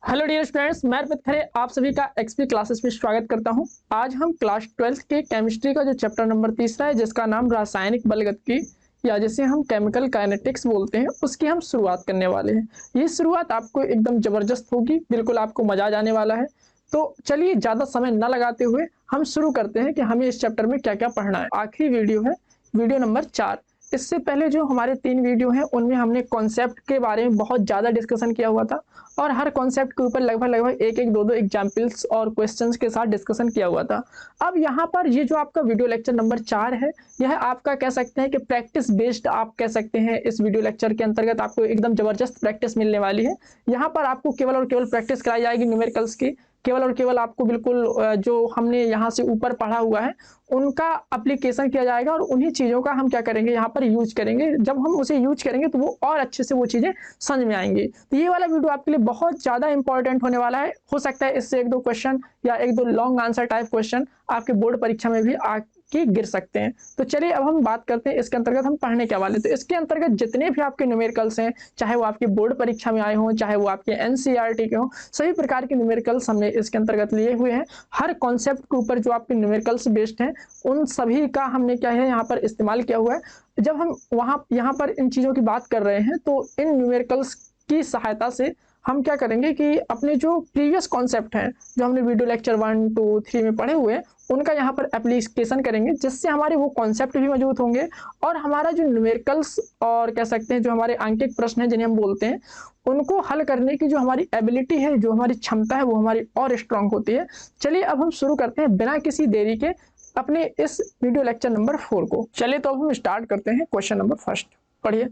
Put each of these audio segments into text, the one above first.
Hello dear students, मैं अर्पित खरे आप सभी का एक्सपी क्लासेस में स्वागत करता हूं। आज हम क्लास 12 के केमिस्ट्री का जो चैप्टर नंबर 3 है, जिसका नाम रासायनिक बलगतिकी या जिसे हम केमिकल काइनेटिक्स बोलते हैं, उसकी हम शुरुआत करने वाले हैं। ये शुरुआत आपको एकदम जबरदस्त होगी, बिल्कुल आपको मजा आ जाने वाला है। तो चलिए ज़्यादा समय न लगाते हुए हम शुरू करते हैं कि हमें इस चैप्टर में क्या क्या पढ़ना है। आखिरी वीडियो है वीडियो नंबर 4। इससे पहले जो हमारे 3 वीडियो हैं उनमें हमने कॉन्सेप्ट के बारे में बहुत ज़्यादा डिस्कशन किया हुआ था और हर कॉन्सेप्ट के ऊपर लगभग एक दो एग्जाम्पल्स और क्वेश्चंस के साथ डिस्कशन किया हुआ था। अब यहाँ पर ये जो आपका वीडियो लेक्चर नंबर 4 है, यह आपका कह सकते हैं कि प्रैक्टिस बेस्ड आप कह सकते हैं। इस वीडियो लेक्चर के अंतर्गत आपको एकदम जबरदस्त प्रैक्टिस मिलने वाली है। यहाँ पर आपको केवल और केवल प्रैक्टिस कराई जाएगी न्यूमेरिकल्स की। केवल और केवल आपको बिल्कुल जो हमने यहाँ से ऊपर पढ़ा हुआ है उनका एप्लीकेशन किया जाएगा और उन्हीं चीज़ों का हम क्या करेंगे, यहाँ पर यूज करेंगे। जब हम उसे यूज करेंगे तो वो और अच्छे से वो चीज़ें समझ में आएंगी। तो ये वाला वीडियो आपके लिए बहुत ज़्यादा इंपॉर्टेंट होने वाला है। हो सकता है इससे एक दो क्वेश्चन या एक दो लॉन्ग आंसर टाइप क्वेश्चन आपके बोर्ड परीक्षा में भी आके गिर सकते हैं। तो चलिए अब हम बात करते हैं इसके अंतर्गत हम पढ़ने क्या वाले। तो इसके अंतर्गत जितने भी आपके न्यूमेरिकल्स हैं, चाहे वो आपके बोर्ड परीक्षा में आए हों, चाहे वो आपके एनसीईआरटी के हों, सभी प्रकार के न्यूमेरिकल्स हमने इसके अंतर्गत लिए हुए हैं। हर कॉन्सेप्ट के ऊपर जो आपके न्यूमेरिकल्स बेस्ड हैं उन सभी का हमने क्या है यहाँ पर इस्तेमाल किया हुआ है। जब हम यहाँ पर इन चीज़ों की बात कर रहे हैं तो इन न्यूमेरिकल्स की सहायता से हम क्या करेंगे कि अपने जो प्रीवियस कॉन्सेप्ट हैं, जो हमने वीडियो लेक्चर 1, 2, 3 में पढ़े हुए हैं, उनका यहाँ पर एप्लीकेशन करेंगे, जिससे हमारे वो कॉन्सेप्ट भी मौजूद होंगे और हमारा जो न्यूमेरिकल्स और कह सकते हैं जो हमारे आंकिक प्रश्न हैं जिन्हें हम बोलते हैं, उनको हल करने की जो हमारी एबिलिटी है, जो हमारी क्षमता है, वो हमारी और स्ट्रांग होती है। चलिए अब हम शुरू करते हैं बिना किसी देरी के अपने इस वीडियो लेक्चर नंबर 4 को। चलिए तो अब हम स्टार्ट करते हैं क्वेश्चन नंबर 1। पढ़िए।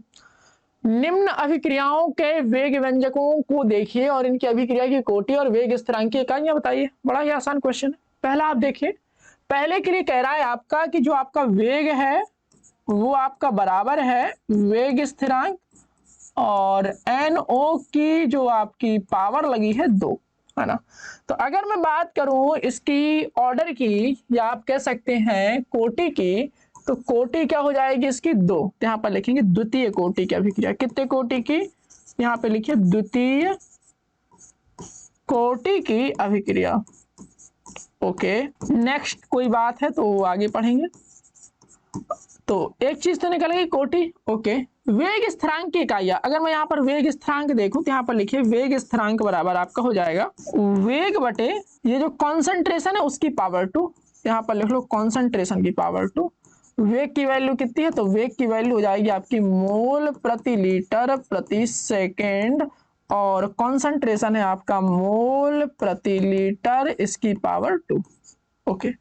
निम्न अभिक्रियाओं के वेग व्यंजकों को देखिए और इनकी अभिक्रिया की कोटि और वेग स्थिरांक की इकाइयां बताइए। बड़ा ही आसान क्वेश्चन है। पहला आप देखिए, पहले के लिए कह रहा है आपका कि जो आपका वेग है वो आपका बराबर है वेग स्थिरांक और NO की जो आपकी पावर लगी है 2, है ना। तो अगर मैं बात करूं इसकी ऑर्डर की या आप कह सकते हैं कोटि की, तो कोटि क्या हो जाएगी इसकी 2। यहाँ पर लिखेंगे द्वितीय कोटि की अभिक्रिया। कितने कोटि की? यहाँ पे लिखिए द्वितीय कोटि की अभिक्रिया। ओके, नेक्स्ट कोई बात है तो आगे पढ़ेंगे। तो एक चीज तो निकल गई कोटि। ओके, वेग स्थिरांक की इकाइयां, अगर मैं यहाँ पर वेग स्थिरांक देखूं तो यहाँ पर लिखिए वेग स्थिरांक बराबर आपका हो जाएगा वेग बटे ये जो कॉन्सेंट्रेशन है उसकी पावर 2। यहाँ पर लिख लो कॉन्सेंट्रेशन की पावर 2। वेग की वैल्यू कितनी है? तो वेग की वैल्यू हो जाएगी आपकी मोल प्रति लीटर प्रति सेकेंड और कॉन्सेंट्रेशन है आपका मोल प्रति लीटर इसकी पावर 2। ओके,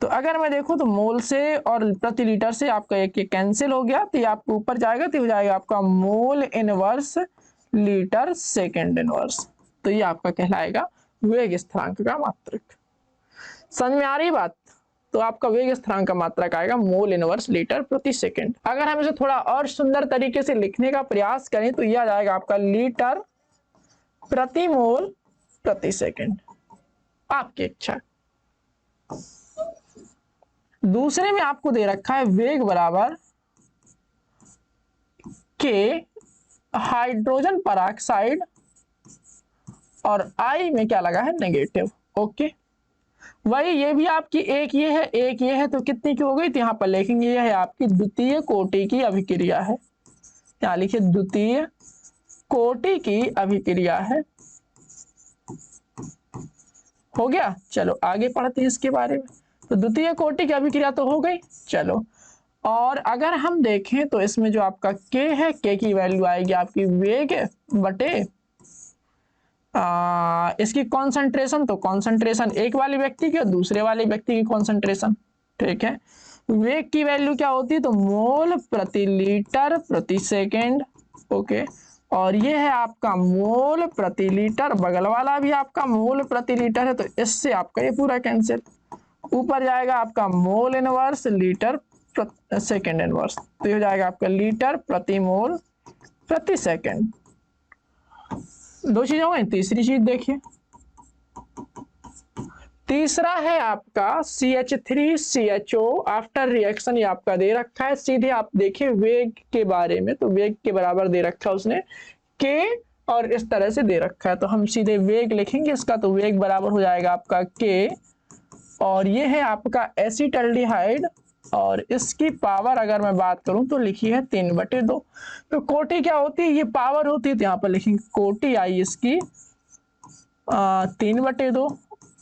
तो अगर मैं देखूं तो मोल से और प्रति लीटर से आपका एक कैंसिल हो गया, तो ये आपको ऊपर जाएगा तो हो जाएगा आपका mole inverse litre second inverse. तो ये आपका कहलाएगा वेग स्थिरांक का मात्रक। समझ में आ रही बात? तो आपका वेग स्थिरांक का मात्रक आएगा मोल इनवर्स लीटर प्रति सेकेंड। अगर हम इसे थोड़ा और सुंदर तरीके से लिखने का प्रयास करें तो यह आ जाएगा आपका लीटर प्रति मोल प्रति सेकेंड। आपकी इच्छा। दूसरे में आपको दे रखा है वेग बराबर के हाइड्रोजन परऑक्साइड और आई में क्या लगा है नेगेटिव। ओके, वही ये भी आपकी एक ये है एक ये है, तो कितनी की हो गई? तो यहाँ पर लिखेंगे ये है आपकी द्वितीय कोटि की अभिक्रिया है। यहाँ लिखिए द्वितीय कोटि की अभिक्रिया है। हो गया। चलो आगे पढ़ते हैं इसके बारे में। तो द्वितीय कोटि की अभिक्रिया तो हो गई। चलो, और अगर हम देखें तो इसमें जो आपका K है, K की वैल्यू आएगी आपकी वेग बटे इसकी कॉन्सेंट्रेशन। तो कॉन्सेंट्रेशन एक वाले व्यक्ति की और दूसरे वाले व्यक्ति की कॉन्सेंट्रेशन। ठीक है, वेग की वैल्यू क्या होती है? तो मोल प्रति लीटर प्रति सेकेंड। ओके, और ये है आपका मोल प्रति लीटर, बगल वाला भी आपका मोल प्रति लीटर है, तो इससे आपका ये पूरा कैंसिल। ऊपर जाएगा आपका mole inverse litre second inverse, तो ये हो जाएगा आपका लीटर प्रति मोल प्रति सेकेंड। दो चीज हो गई। तीसरी चीज देखिए, तीसरा है आपका CH3CHO आफ्टर रिएक्शन। ये आपका दे रखा है। सीधे आप देखिए वेग के बारे में, तो वेग के बराबर दे रखा है उसने K और इस तरह से दे रखा है, तो हम सीधे वेग लिखेंगे इसका। तो वेग बराबर हो जाएगा आपका के, और ये है आपका एसिटल्डिहाइड, और इसकी पावर अगर मैं बात करूं तो लिखी है 3/2। तो कोटि क्या होती है, ये पावर होती है, तो यहाँ पर लिखेंगे कोटि आई इसकी 3/2।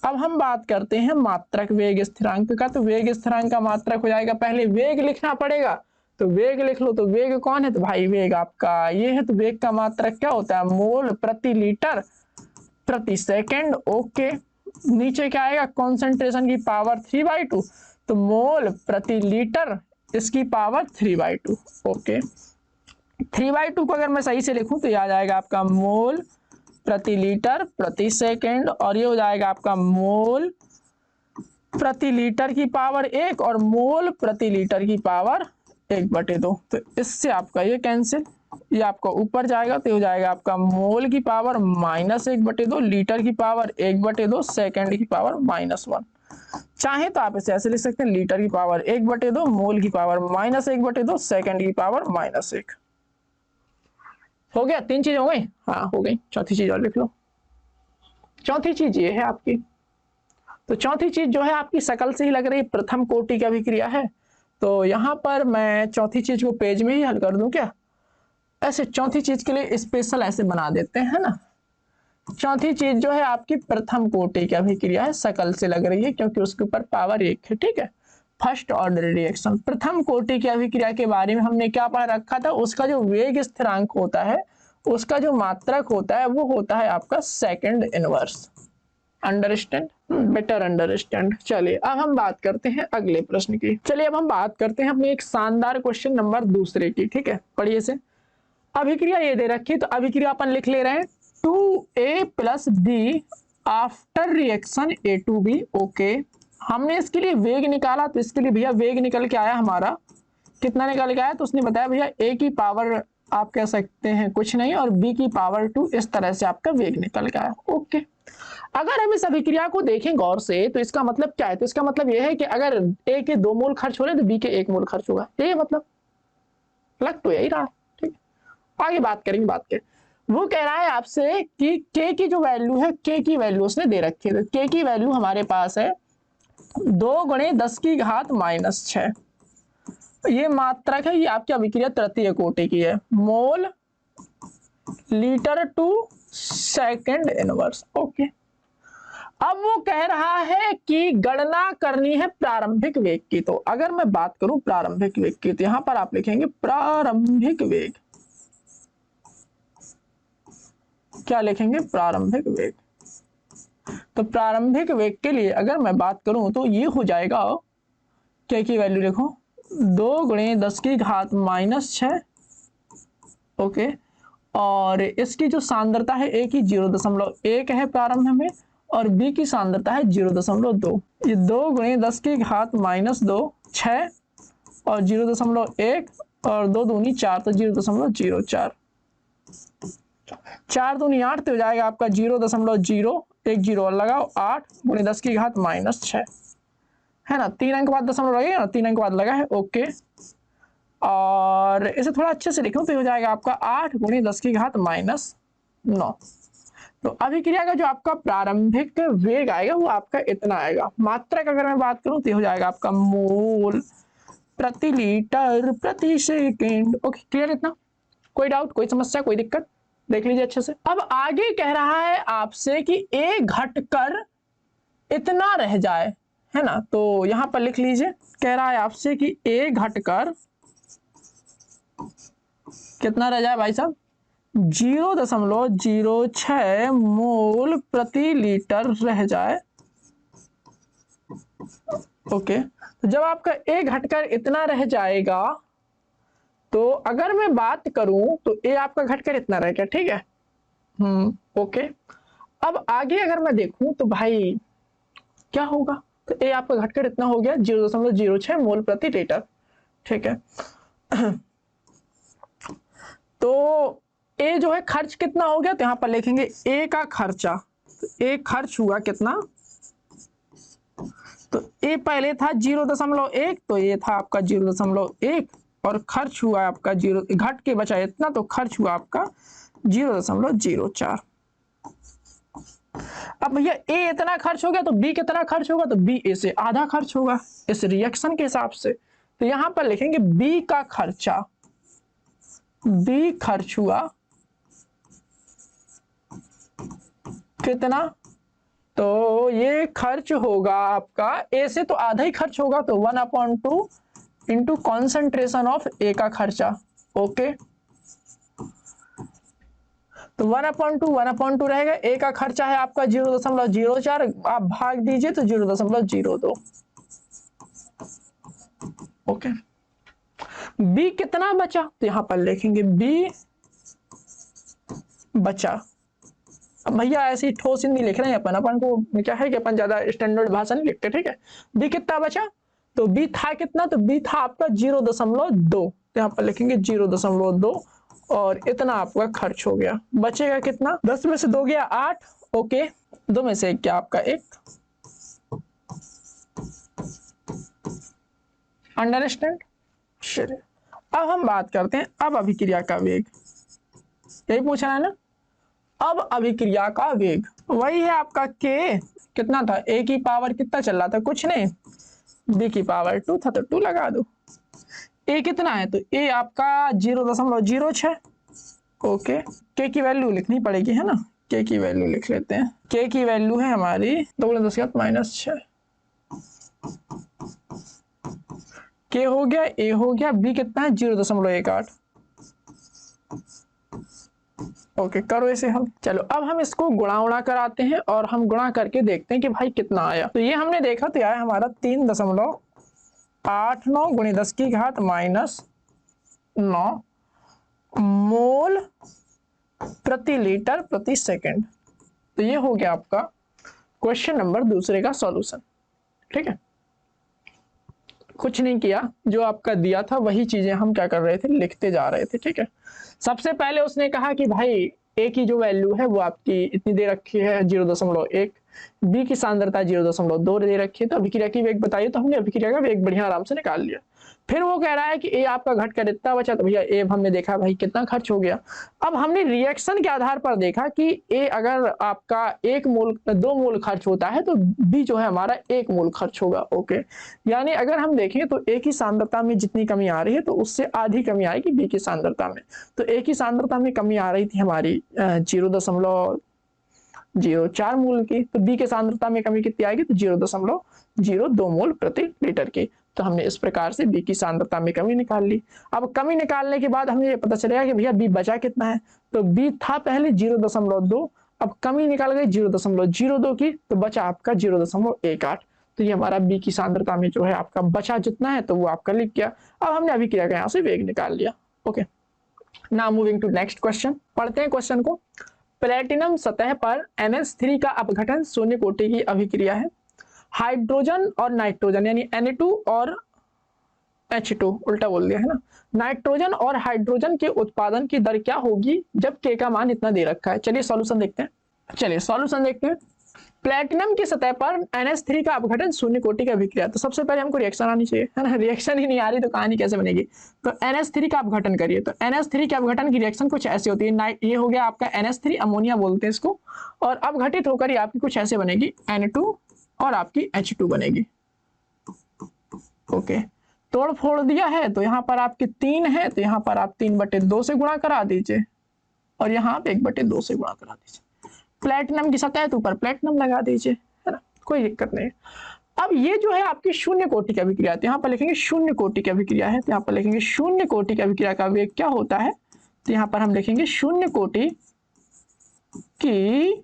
अब हम बात करते हैं मात्रक वेग स्थिरांक का। तो वेग स्थिरांक का मात्रक हो जाएगा, पहले वेग लिखना पड़ेगा, तो वेग लिख लो। तो वेग कौन है, तो भाई वेग आपका ये है। तो वेग का मात्रक क्या होता है, मोल प्रति लीटर प्रति सेकंड। ओके, नीचे क्या आएगा, कॉन्सेंट्रेशन की पावर 3/2, तो मोल प्रति लीटर इसकी पावर 3/2। ओके, 3/2 को अगर मैं सही से लिखूं तो ये आ जाएगा आपका मोल प्रति लीटर प्रति सेकंड, और ये हो जाएगा आपका मोल प्रति लीटर की पावर 1 और मोल प्रति लीटर की पावर 1/2। तो इससे आपका ये कैंसिल, ये आपका ऊपर जाएगा, तो हो जाएगा आपका मोल की पावर -1/2, लीटर की पावर 1/2, सेकंड की पावर -1। चाहे तो आप इसे ऐसे लिख सकते हैं, लीटर की पावर 1/2, मोल की पावर -1/2, सेकंड की पावर -1। हो गया, 3 चीजें हो गई। हाँ हो गई, चौथी चीज और लिख लो। चौथी चीज ये है आपकी, तो चौथी चीज जो है आपकी शकल से ही लग रही प्रथम कोटि की अभिक्रिया है। तो यहाँ पर मैं चौथी चीज को पेज में ही हल कर दूं क्या, ऐसे चौथी चीज के लिए स्पेशल ऐसे बना देते हैं ना। चौथी चीज जो है आपकी प्रथम कोटि की अभिक्रिया है, शकल से लग रही है क्योंकि उसके ऊपर पावर 1 है। ठीक है, फर्स्ट ऑर्डर रिएक्शन। प्रथम कोटि की अभिक्रिया के बारे में हमने क्या पढ़ रखा था, उसका जो वेग स्थिरांक होता है, उसका जो मात्रक होता है, वो होता है आपका second inverse. Understand, better understand. चलिए अब हम बात करते हैं अगले प्रश्न की। चलिए अब हम बात करते हैं अपने एक शानदार क्वेश्चन नंबर 2 की। ठीक है, पढ़िए से। अभिक्रिया ये दे रखी, तो अभिक्रिया अपन लिख ले रहे हैं 2A + B after reaction A2B। Okay, हमने इसके लिए वेग निकाला, तो इसके लिए भैया वेग निकल के आया हमारा, कितना निकल के आया, तो उसने बताया भैया A की पावर आप कह सकते हैं कुछ नहीं, और B की पावर 2, इस तरह से आपका वेग निकल के आया। ओके, अगर हम इस अभिक्रिया को देखें गौर से, तो इसका मतलब क्या है, तो इसका मतलब यह है कि अगर A के 2 मोल खर्च हो रहे हैं तो B के 1 मोल खर्च होगा। ये मतलब लग तो यही रहा। ठीक, आगे बात करेंगे। बात के वो कह रहा है आपसे कि K की जो वैल्यू है, K की वैल्यू उसने दे रखी है। तो K की वैल्यू हमारे पास है 2 × 10⁻⁻⁶। ये मात्रक है, ये आपकी अभिक्रिया तृतीय कोटि की है, mole litre to second inverse. Okay, अब वो कह रहा है कि गणना करनी है प्रारंभिक वेग की। तो अगर मैं बात करूं प्रारंभिक वेग की, तो यहां पर आप लिखेंगे प्रारंभिक वेग। क्या लिखेंगे, प्रारंभिक वेग। तो प्रारंभिक वेग के लिए अगर मैं बात करूं तो ये हो जाएगा, क्या की वैल्यू देखो, 2 × 10⁻⁻⁶। ओके, और इसकी जो सांद्रता है A की 0.1 है प्रारंभ में, और B की सांद्रता है 0.2। ये 2 × 10⁻⁻2 6 और 0.1 और 2 दूनी 4, तो 0.04, 4 दूनी 8, तो हो जाएगा आपका 0.0, एक जीरो और लगाओ, 8 × 10⁻⁻6 है ना। 3 अंक बाद दशमलव लगेगा ना, 3 अंक बाद लगा है। ओके, और इसे थोड़ा अच्छे से लिखूं तो हो जाएगा आपका 8 × 10⁻⁹। तो अभिक्रिया का जो आपका प्रारंभिक वेग आएगा वो आपका इतना आएगा। मात्रक अगर मैं बात करूं तो हो जाएगा आपका मोल प्रति लीटर प्रति सेकंड। ओके, क्लियर इतना? कोई डाउट, कोई समस्या, कोई दिक्कत? देख लीजिए अच्छे से। अब आगे कह रहा है आपसे कि A घटकर इतना रह जाए, है ना। तो यहां पर लिख लीजिए, कह रहा है आपसे कि A घटकर कितना रह जाए भाई साहब, 0.06 मोल प्रति लीटर रह जाए। ओके, तो जब आपका A घटकर इतना रह जाएगा, तो अगर मैं बात करूं तो A आपका घटकर इतना रह गया। ठीक है, ओके। अब आगे अगर मैं देखूं तो भाई क्या होगा, तो A आपका घटकर इतना हो गया 0.06 मोल प्रति लीटर। ठीक है, तो A जो है खर्च कितना हो गया, तो यहां पर लिखेंगे A का खर्चा। तो A खर्च हुआ कितना, तो A पहले था 0.1, तो ये था आपका 0.1, और खर्च हुआ आपका 0, घट के बचा इतना, तो खर्च हुआ आपका 0.04। अब भैया ए इतना खर्च हो गया तो बी कितना खर्च होगा, तो बी ए से आधा खर्च होगा इस रिएक्शन के हिसाब से। तो यहां पर लिखेंगे बी का खर्चा, बी खर्च हुआ कितना, तो ये खर्च होगा आपका ए से तो आधा ही खर्च होगा, तो 1/2 इंटू कॉन्सेंट्रेशन ऑफ ए का खर्चा। ओके, तो 1/2 रहेगा, ए का खर्चा है आपका 0.04, आप भाग दीजिए तो 0.02। ओके, बी कितना बचा, तो यहां पर लिखेंगे बी बचा। अब भैया ऐसी ठोस हिंदी लिख रहे हैं अपन को क्या है कि अपन ज्यादा स्टैंडर्ड भाषा नहीं लिखते, ठीक है। बी कितना बचा, तो बी था कितना, तो बी था आपका 0.2, तो यहाँ पर लिखेंगे 0.2 और इतना आपका खर्च हो गया। बचेगा कितना, 10 में से 2 गया 8। ओके, 2 में से क्या आपका 1। अंडरस्टैंड। चलिए अब हम बात करते हैं अब अभिक्रिया का वेग, यही पूछ रहा है ना। अब अभिक्रिया का वेग वही है आपका के, कितना था, ए की पावर कितना चल रहा था, कुछ नहीं, बी की पावर 2 था तो 2 लगा दो। ए कितना है, तो ए आपका 0.06। ओके, के की वैल्यू लिखनी पड़ेगी है ना, के की वैल्यू लिख लेते हैं। के की वैल्यू है हमारी 2×10⁻⁶। के हो गया, ए हो गया, बी कितना है 0.18। ओके, करो इसे हल। चलो अब हम इसको गुणा कराते हैं और हम गुणा करके देखते हैं कि भाई कितना आया। तो ये हमने देखा तो आया हमारा 3.89 × 10⁻⁻9 मोल प्रति लीटर प्रति सेकंड। तो ये हो गया आपका क्वेश्चन नंबर 2 का सॉल्यूशन, ठीक है। कुछ नहीं किया, जो आपका दिया था वही चीजें हम क्या कर रहे थे, लिखते जा रहे थे, ठीक है। सबसे पहले उसने कहा कि भाई ए की जो वैल्यू है वो आपकी इतनी दे रखी है 0.1, बी की सांद्रता 0.2 दे रखी है, तो अभिक्रिया की वेग बताइए। तो हमने अभिक्रिया का वेग बढ़िया आराम से निकाल लिया। फिर वो कह रहा है कि ए आपका घट कर इतना बचा, तो भैया ए हमने देखा भाई कितना खर्च हो गया। अब हमने रिएक्शन के आधार पर देखा कि ए अगर आपका 2 मोल खर्च होता है तो बी जो है हमारा 1 मोल खर्च होगा। ओके, यानी अगर हम देखें तो ए की सांद्रता में जितनी कमी आ रही है तो उससे आधी कमी आएगी बी की सांद्रता में। तो ए की सांद्रता में कमी आ रही थी हमारी 0.04 मोल की, तो बी के सांद्रता में कमी कितनी आएगी, तो 0.02 मोल प्रति लीटर की। तो हमने इस प्रकार से बी की सांद्रता में कमी निकाल ली। अब कमी निकालने के बाद हमें पता चलेगा कि भैया बी बचा कितना है, तो बी था पहले 0.2, अब कमी निकाल गई 0.02 की, तो बचा आपका 0.18। तो ये हमारा बी की सांद्रता में जो है आपका बचा जितना है तो वो आपका लिख गया। अब हमने अभी किया यहाँ से वेग निकाल लिया। Okay, now moving to next question, पढ़ते हैं क्वेश्चन को। प्लेटिनम सतह पर NH3 का अपघटन शून्य कोटि की अभिक्रिया है। हाइड्रोजन और नाइट्रोजन यानी Na2 और H2, उल्टा बोल दिया है ना। नाइट्रोजन और हाइड्रोजन के उत्पादन की दर क्या होगी जब के का मान इतना दे रखा है। चलिए सॉल्यूशन देखते हैं। प्लेटिनम की सतह पर NH3 का अपघटन शून्य कोटि की अभिक्रिया। तो सबसे पहले हमको रिएक्शन आनी चाहिए है ना, रिएक्शन ही नहीं आ रही तो कहानी कैसे बनेगी। तो NH3 का अपघटन करिए, तो NH3 के अपघटन की रिएक्शन कुछ ऐसी होती है। ये हो गया आपका NH3, अमोनिया बोलते हैं इसको, और अपघटित होकर आपकी कुछ ऐसे बनेगी Na2 और आपकी H2 बनेगी। ओके, तोड़ फोड़ दिया है तो यहाँ पर आपकी 3 है, तो यहाँ पर आप 3/2 से गुणा करा दीजिए और यहाँ आप 1/2 से गुणा करा दीजिए। प्लेटिनम की सतह तो ऊपर प्लेटिनम लगा दीजिए, है ना, कोई दिक्कत नहीं। अब ये जो है आपकी शून्य कोटि की अभिक्रिया है, तो यहाँ पर लिखेंगे शून्य कोटि की अभिक्रिया है, तो यहाँ पर लिखेंगे शून्य कोटि की अभिक्रिया का वेग क्या होता है। तो यहाँ पर हम लिखेंगे शून्य कोटि की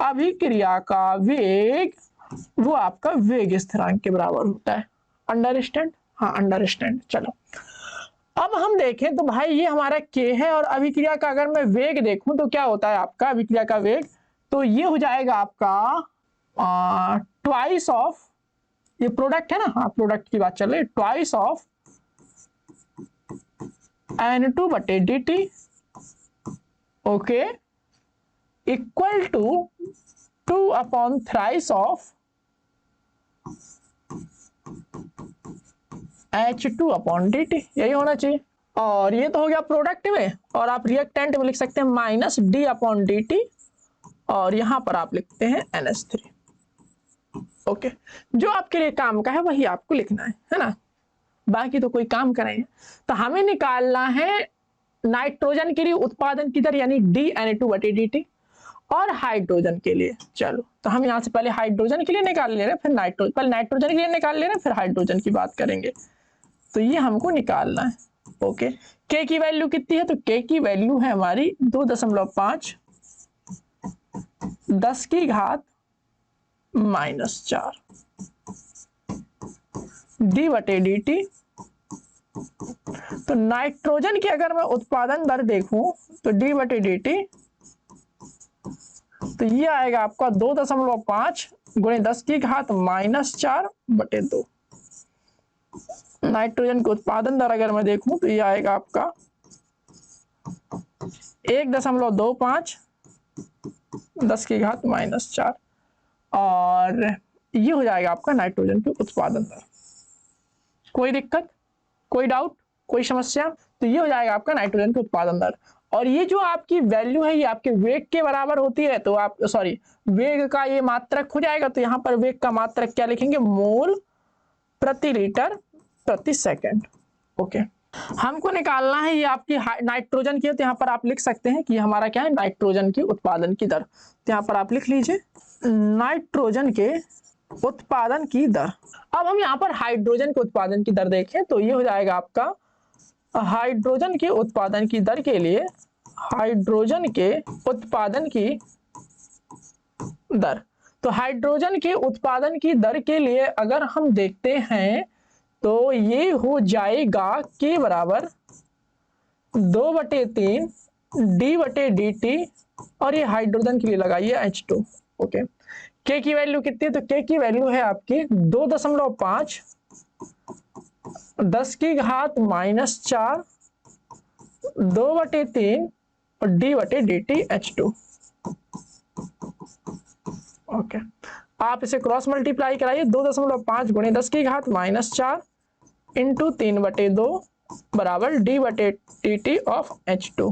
अभिक्रिया का वेग वो आपका वेग स्थिरांक के बराबर होता है। अंडरस्टैंड, हाँ अंडरस्टैंड। चलो अब हम देखें तो भाई ये हमारा के है और अभिक्रिया का अगर मैं वेग देखूं तो क्या होता है आपका अभिक्रिया का वेग, तो ये हो जाएगा आपका ट्वाइस ऑफ, ये प्रोडक्ट है ना, हाँ प्रोडक्ट की बात चल रही है, twice of N2/dt okay equal to 2/3 of H2/dt, यही होना चाहिए। और ये तो हो गया प्रोडक्ट में, और आप रिएक्टेंट में लिख सकते हैं minus D upon D T, और यहां पर आप लिखते हैं NH3। ओके, जो आपके लिए काम का है वही आपको लिखना है ना, बाकी तो कोई काम का नहीं है। तो हमें निकालना है नाइट्रोजन के लिए उत्पादन की दर यानी DN2/dt, और हाइड्रोजन के लिए, चलो तो हम यहाँ से पहले हाइड्रोजन के लिए निकाल ले रहे हैं, फिर नाइट्रोजन, पहले नाइट्रोजन के लिए निकाल ले रहे हैं, फिर हाइड्रोजन की बात करेंगे। तो ये हमको निकालना है। ओके, के की वैल्यू कितनी है, तो के की वैल्यू है हमारी 2.5 10 की घात -4 D/dt। तो नाइट्रोजन की अगर मैं उत्पादन दर देखूं तो D/dt, तो ये आएगा आपका 2.5 गुणे 10 की घात -4/2। नाइट्रोजन की उत्पादन दर अगर मैं देखूं तो ये आएगा आपका 1.25 10 की घात -4, और ये हो जाएगा आपका नाइट्रोजन की उत्पादन दर। कोई दिक्कत, कोई डाउट, कोई समस्या? तो ये हो जाएगा आपका नाइट्रोजन की उत्पादन दर। और ये जो आपकी वैल्यू है ये आपके वेग के बराबर होती है, तो आप सॉरी वेग का ये मात्रक हो जाएगा, तो यहाँ पर वेग का मात्रक क्या लिखेंगे, मोल प्रति लीटर प्रति सेकंड। ओके, हमको निकालना है ये आपकी नाइट्रोजन की, तो यहाँ पर आप लिख सकते हैं कि हमारा क्या है, नाइट्रोजन की उत्पादन की दर। तो यहाँ पर आप लिख लीजिए नाइट्रोजन के उत्पादन की दर। अब हम यहाँ पर हाइड्रोजन के उत्पादन की दर देखें तो ये हो जाएगा आपका हाइड्रोजन के उत्पादन की दर के लिए, हाइड्रोजन के उत्पादन की दर, तो हाइड्रोजन के उत्पादन की दर के लिए अगर हम देखते हैं तो ये हो जाएगा के बराबर 2/3 D/dt, और ये हाइड्रोजन के लिए लगाइए H2। ओके, के की वैल्यू कितनी है, तो के की वैल्यू है आपकी 2.5 10 की घात -4 2/3 और D/dt H2। ओके, आप इसे क्रॉस मल्टीप्लाई कराइए, 2.5 गुणे 10 की घात -4 इंटू 3/2 बराबर D/dt ऑफ H2।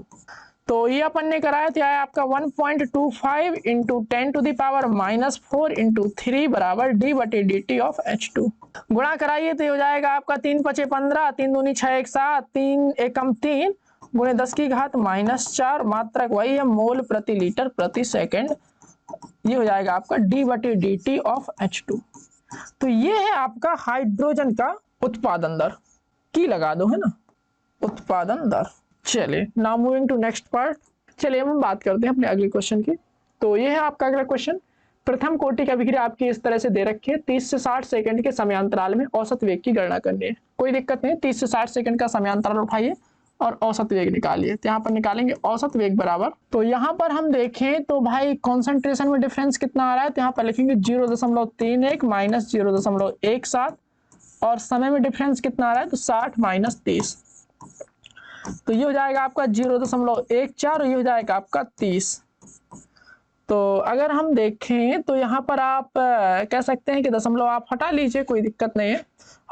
तो ये अपन ने कराया था आपका 1.25 इंटू 10⁻⁻4 इंटू 3 बराबर D/dt ऑफ H2। गुणा कराइए तो ये हो जाएगा आपका 3 × 5 = 15, 3 दूनी 6 × 1 7, 3 × 3 गुणे 10 की घात -4, मात्रक वही है मोल प्रति लीटर प्रति सेकंड। ये हो जाएगा आपका D/dt ऑफ H2। तो ये है आपका हाइड्रोजन का उत्पादन दर की, लगा दो है ना, उत्पादन दर। चलिए now moving to next part. चलिए हम बात करते हैं अपने अगले क्वेश्चन की। तो ये है आपका अगला क्वेश्चन। प्रथम कोटि की अभिक्रिया आपकी इस तरह से दे रखी है, 30 से 60 सेकंड के समयांतराल में औसत वेग की गणना करनी है। कोई दिक्कत नहीं, 30 से 60 सेकंड का समयांतराल उठाइए और औसत वेग निकालिए। तो यहाँ पर निकालेंगे औसत वेग बराबर, तो यहाँ पर हम देखें तो भाई कॉन्सेंट्रेशन में डिफरेंस कितना आ रहा है, तो यहाँ पर लिखेंगे 0.31 माइनस 0.17, और समय में डिफरेंस कितना आ रहा है, तो 60 - 30। तो ये हो जाएगा आपका 0.14, ये हो जाएगा आपका 30। तो अगर हम देखें तो यहाँ पर आप कह सकते हैं कि दशमलव आप हटा लीजिए, कोई दिक्कत नहीं है।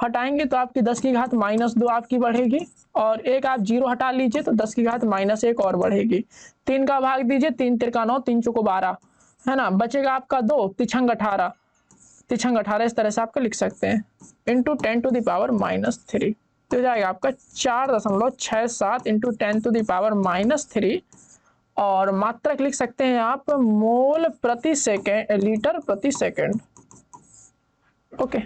हटाएंगे तो आपकी 10 की घात -2 आपकी बढ़ेगी, और एक आप 0 हटा लीजिए तो 10 की घात -1 और बढ़ेगी। 3 का भाग दीजिए, 3 × 9, 3 × 4 = 12 है ना, बचेगा आपका 2, तिछंग 18, तिछंग 18 इस तरह से आपको लिख सकते हैं, इंटू 10⁻⁻3। तो हो जाएगा आपका 4.67 इंटू 10⁻⁻3, और मात्रक लिख सकते हैं आप मोल प्रति सेकेंड, लीटर प्रति सेकेंड। Okay,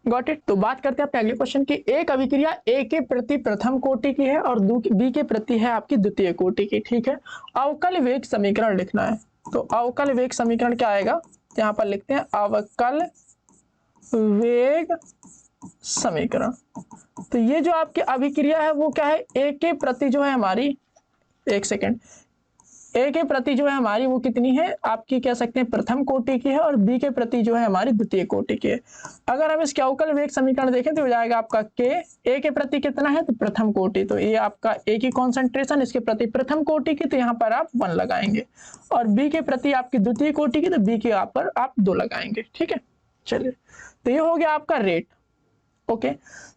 got it. तो बात करते हैं अपने अगले क्वेश्चन की। एक अभिक्रिया ए के प्रति प्रथम कोटि की है और बी के प्रति है आपकी द्वितीय कोटि की, ठीक है। अवकल वेग समीकरण लिखना है, तो अवकल वेग समीकरण क्या आएगा, यहाँ पर लिखते हैं अवकल वेग समीकरण। तो ये जो आपकी अभिक्रिया है वो क्या है, ए के प्रति जो है हमारी, एक सेकेंड, ए के प्रति जो है हमारी वो कितनी है आपकी, कह सकते हैं प्रथम कोटि की है, और बी के प्रति जो है हमारी द्वितीय कोटि की है। अगर हम इसके अवकल वेग समीकरण देखें तो हो जाएगा आपका के, ए के प्रति कितना है, तो प्रथम कोटि, तो ये आपका ए की कॉन्सेंट्रेशन, इसके प्रति प्रथम कोटि की, तो यहाँ पर आप 1 लगाएंगे, और बी के प्रति आपकी द्वितीय कोटि की, तो बी के यहाँ पर आप 2 लगाएंगे, ठीक है। चलिए, तो ये हो गया आपका रेट। ओके।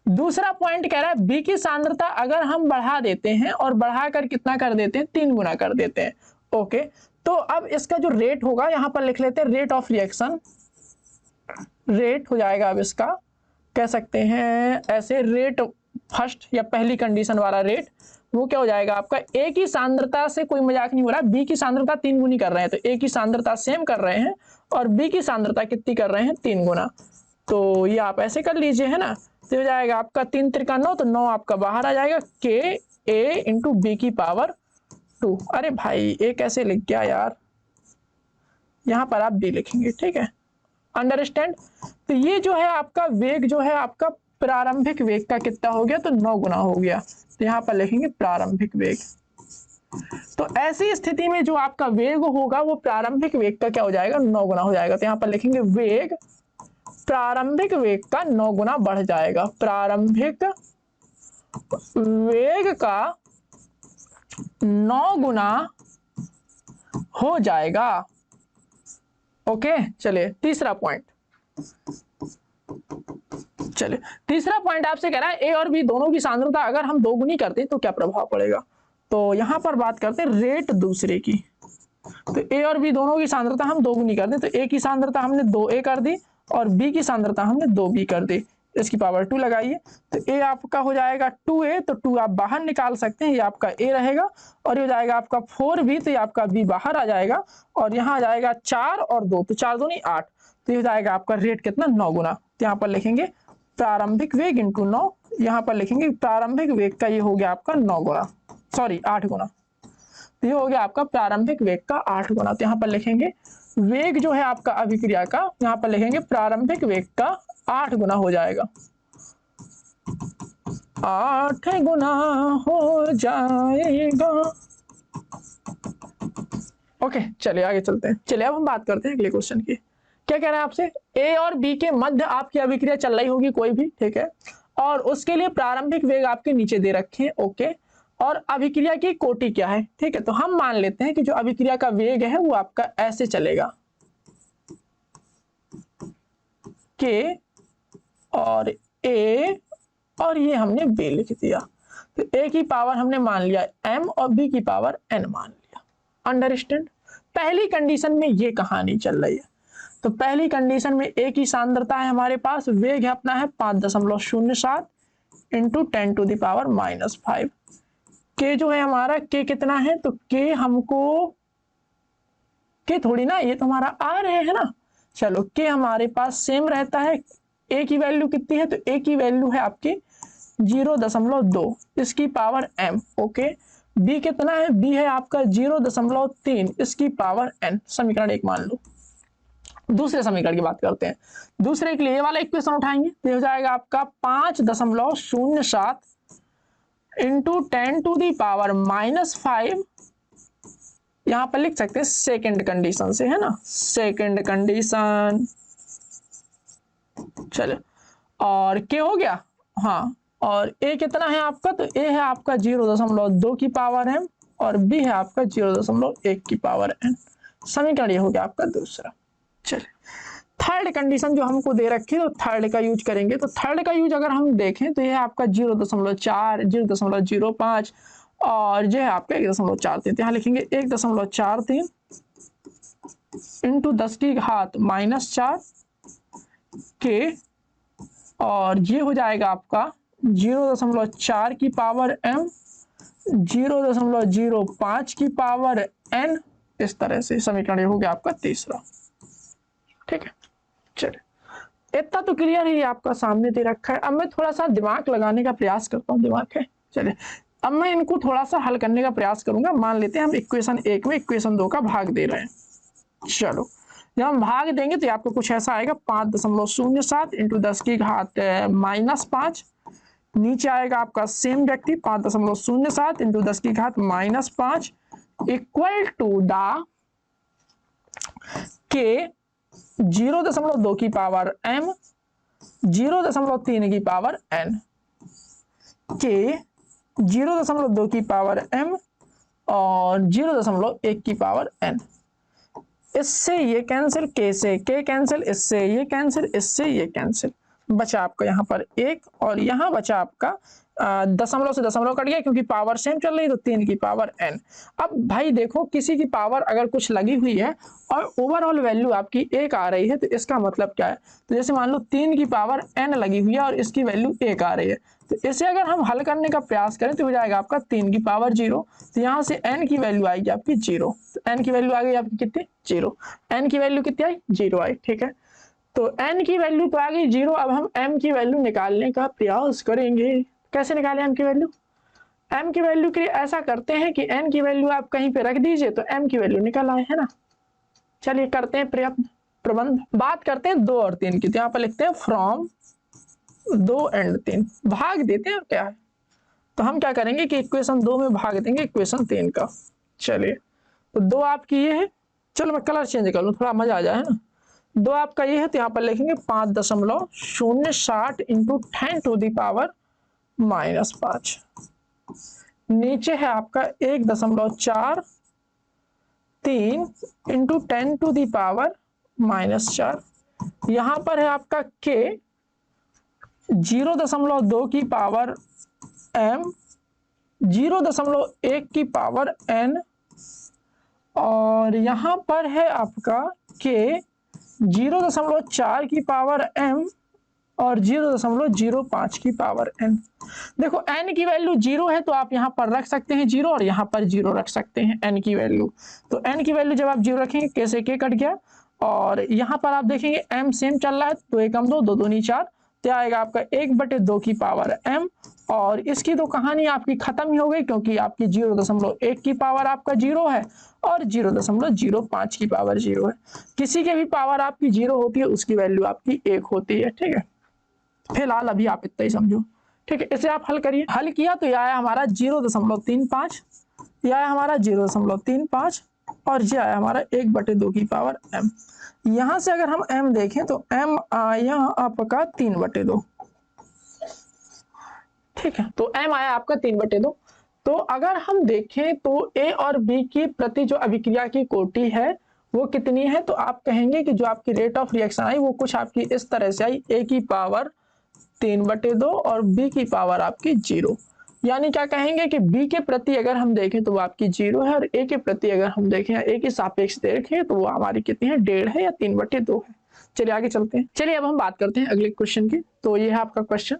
दूसरा पॉइंट कह रहा है बी की सांद्रता अगर हम बढ़ा देते हैं और बढ़ाकर कितना कर देते हैं, 3 गुना कर देते हैं। ओके, तो अब इसका जो रेट होगा यहां पर लिख लेते हैं रेट ऑफ रिएक्शन। रेट हो जाएगा, अब इसका कह सकते हैं ऐसे, रेट फर्स्ट या पहली कंडीशन वाला रेट वो क्या हो जाएगा आपका, ए की सांद्रता से कोई मजाक नहीं हो रहा, बी की सांद्रता 3 गुनी कर रहे हैं, तो ए की सांद्रता सेम कर रहे हैं और बी की सांद्रता कितनी कर रहे हैं, 3 गुना। तो ये आप ऐसे कर लीजिए, है ना। तो हो जाएगा आपका 3 त्रिका 9, तो 9 आपका बाहर आ जाएगा, के ए इंटू बी की पावर 2। अरे भाई ए कैसे लिख गया यार, यहां पर आप बी लिखेंगे, ठीक है, अंडरस्टैंड। तो ये जो है आपका वेग जो है आपका प्रारंभिक वेग का कितना हो गया, तो 9 गुना हो गया। तो यहां पर लिखेंगे प्रारंभिक वेग। तो ऐसी स्थिति में जो आपका वेग होगा वो प्रारंभिक वेग का क्या हो जाएगा, 9 गुना हो जाएगा। तो यहां पर लिखेंगे वेग प्रारंभिक वेग का 9 गुना बढ़ जाएगा। प्रारंभिक वेग का 9 गुना हो जाएगा। ओके, चलिए तीसरा पॉइंट। चलिए तीसरा पॉइंट आपसे कह रहा है ए और बी दोनों की सांद्रता अगर हम 2 गुनी करते हैं तो क्या प्रभाव पड़ेगा। तो यहां पर बात करते हैं रेट दूसरे की। तो ए और बी दोनों की सांद्रता हम 2 गुनी कर दें, तो ए की सांद्रता हमने 2a कर दी और बी की सांद्रता हमने 2b कर दी। इसकी पावर 2 लगाइए, तो ए आपका हो जाएगा 2a, तो 2 आप बाहर निकाल सकते हैं, ये आपका a रहेगा। और ये हो जाएगा आपका 4b, तो ये आपका b बाहर आ जाएगा। और यहाँ आ जाएगा 4 और 2, तो 4 2 नहीं 8, तो ये हो जाएगा आपका रेट कितना, 9 गुना। तो यहाँ पर लिखेंगे प्रारंभिक वेग इंटू 9, यहाँ पर लिखेंगे प्रारंभिक वेग का ये हो गया आपका 9 गुना, सॉरी 8 गुना। तो ये हो गया आपका प्रारंभिक वेग का 8 गुना। तो यहाँ पर लिखेंगे वेग जो है आपका अभिक्रिया का, यहाँ पर लिखेंगे प्रारंभिक वेग का 8 गुना हो जाएगा, 8 गुना हो जाएगा। ओके, चलिए आगे चलते हैं। चलिए अब हम बात करते हैं अगले क्वेश्चन की। क्या कह रहे हैं आपसे, ए और बी के मध्य आपकी अभिक्रिया चल रही होगी कोई भी, ठीक है, और उसके लिए प्रारंभिक वेग आपके नीचे दे रखे हैं। ओके, और अभिक्रिया की कोटि क्या है, ठीक है। तो हम मान लेते हैं कि जो अभिक्रिया का वेग है वो आपका ऐसे चलेगा, के और ए और ये हमने बी लिख दिया। तो ए की पावर हमने मान लिया m और बी की पावर n मान लिया। अंडरस्टैंड। पहली कंडीशन में ये कहानी चल रही है। तो पहली कंडीशन में ए की सांद्रता है हमारे पास, वेग है अपना है 5.07 इंटू 10 टू द पावर -5। के जो है हमारा, के कितना है, तो के हमको, के थोड़ी ना, ये तो हमारा आर है ना। चलो के हमारे पास सेम रहता है। ए की वैल्यू कितनी है, तो ए की वैल्यू है आपकी 0.2, इसकी पावर m। ओके, बी कितना है, बी है आपका 0.3, इसकी पावर n। समीकरण 1 मान लो। दूसरे समीकरण की बात करते हैं। दूसरे के लिए ये वाला इक्वेशन उठाएंगे, तो हो जाएगा आपका 5.07 इंटू 10 टू दी पावर -5। यहां पर लिख सकते हैं सेकंड कंडीशन से, है ना, सेकंड कंडीशन। चलो, और के हो गया, हाँ, और ए कितना है आपका, तो ए है आपका 0.2 की पावर m और बी है आपका 0.1 की पावर n। समीकरण ये हो गया आपका दूसरा। चलिए थर्ड कंडीशन जो हमको दे रखी है, तो थर्ड का यूज करेंगे। तो थर्ड का यूज अगर हम देखें तो ये है आपका 0.4, 0.05 और ये है आपका 1.43। यहाँ लिखेंगे 1.43 इंटू 10 की घात -4 के, और ये हो जाएगा आपका 0.4 की पावर m, 0.05 की पावर n। इस तरह से समीकरण हो गया आपका तीसरा। ठीक है, चलिए इतना तो क्लियर ही आपका सामने दे रखा है। अब मैं थोड़ा सा दिमाग लगाने का प्रयास करता हूँ, दिमाग है। चलिए अब मैं इनको थोड़ा सा हल करने का प्रयास करूंगा। मान लेते हैं हम इक्वेशन 1 में इक्वेशन 2 का भाग दे रहे हैं। चलो जब हम भाग देंगे तो आपको कुछ ऐसा आएगा, 5.07 इंटू 10 की घात -5। नीचे आएगा आपका सेम व्यक्ति 5.07 इंटू 10 की घात -5 इक्वल टू द के 0.2 की पावर m, 0.3 की पावर n, के 0.2 की पावर m और 0.1 की पावर n। इससे ये कैंसिल, के से के कैंसिल, इससे ये कैंसिल, इससे ये कैंसिल। बचा आपका यहाँ पर 1 और यहाँ बचा आपका दशमलव से दशमलव कट गया क्योंकि पावर सेम चल रही, तो 3 की पावर n। अब भाई देखो, किसी की पावर अगर कुछ लगी हुई है और ओवरऑल वैल्यू आपकी 1 आ रही है तो इसका मतलब क्या है, तो जैसे मान लो 3 की पावर n लगी हुई है और इसकी वैल्यू 1 आ रही है, तो इसे अगर हम हल करने का प्रयास करें तो हो जाएगा आपका 3 की पावर 0। तो यहाँ से n की वैल्यू आएगी आपकी 0, तो n की वैल्यू आ गई आपकी कितनी 0, n की वैल्यू कितनी आई 0 आई। ठीक है, तो n की वैल्यू तो आ गई 0। अब हम m की वैल्यू निकालने का प्रयास करेंगे। कैसे निकालें m की वैल्यू? m की वैल्यू के लिए ऐसा करते हैं कि n की वैल्यू आप कहीं पे रख दीजिए तो m की वैल्यू निकल आए, है ना। चलिए करते हैं प्रयत्न प्रबंध। बात करते हैं 2 और 3 की, तो यहाँ पर लिखते हैं फ्रॉम 2 एंड 3, भाग देते हैं क्या है। तो हम क्या करेंगे कि इक्वेशन 2 में भाग देंगे इक्वेशन 3 का। चलिए, तो 2 आपकी ये है, चलो मैं कलर चेंज कर लूँ थोड़ा मजा आ जाए, है ना। 2 आपका ये है तो यहाँ पर लिखेंगे 5.060 इंटू 10 टू दी पावर -5। नीचे है आपका 1.43 इंटू 10 टू दी पावर -4। यहाँ पर है आपका k 0.2 की पावर m, 0.1 की पावर n, और यहाँ पर है आपका k 0.4 की पावर m और 0.05 की पावर n। देखो n की वैल्यू 0 है तो आप यहाँ पर रख सकते हैं 0 और यहाँ पर 0 रख सकते हैं n की वैल्यू। तो n की वैल्यू जब आप 0 रखेंगे k से k कट गया, और यहाँ पर आप देखेंगे m सेम चल रहा है, तो 1 कम 2 2 दूनी 4, तो आएगा आपका 1/2 की पावर m। और इसकी तो कहानी आपकी खत्म ही हो गई क्योंकि आपकी 0.1 की पावर आपका 0 है और 0.05 की पावर 0 है। किसी के भी पावर आपकी 0 होती है उसकी वैल्यू आपकी 1 होती है। ठीक है, फिलहाल अभी आप इतना ही समझो। ठीक है, इसे आप हल करिए। हल किया तो यह आया हमारा 0.35, यह आया हमारा 0.35 और यह आया हमारा 1/2 की पावर m। यहां से अगर हम m देखें तो m आया आपका 3/2। ठीक है, तो m आया आपका 3/2। तो अगर हम देखें तो a और b की प्रति जो अभिक्रिया की कोटि है वो कितनी है, तो आप कहेंगे कि जो आपकी रेट ऑफ रिएक्शन आई वो कुछ आपकी इस तरह से आई, a की पावर 3/2 और b की पावर आपकी 0। यानी क्या कहेंगे कि b के प्रति अगर हम देखें तो वो आपकी 0 है और a के प्रति अगर हम देखें a के सापेक्ष देखें तो वो हमारी कितनी है 1.5 है या 3/2 है। चलिए आगे चलते हैं। चलिए अब हम बात करते हैं अगले क्वेश्चन की। तो ये है आपका क्वेश्चन।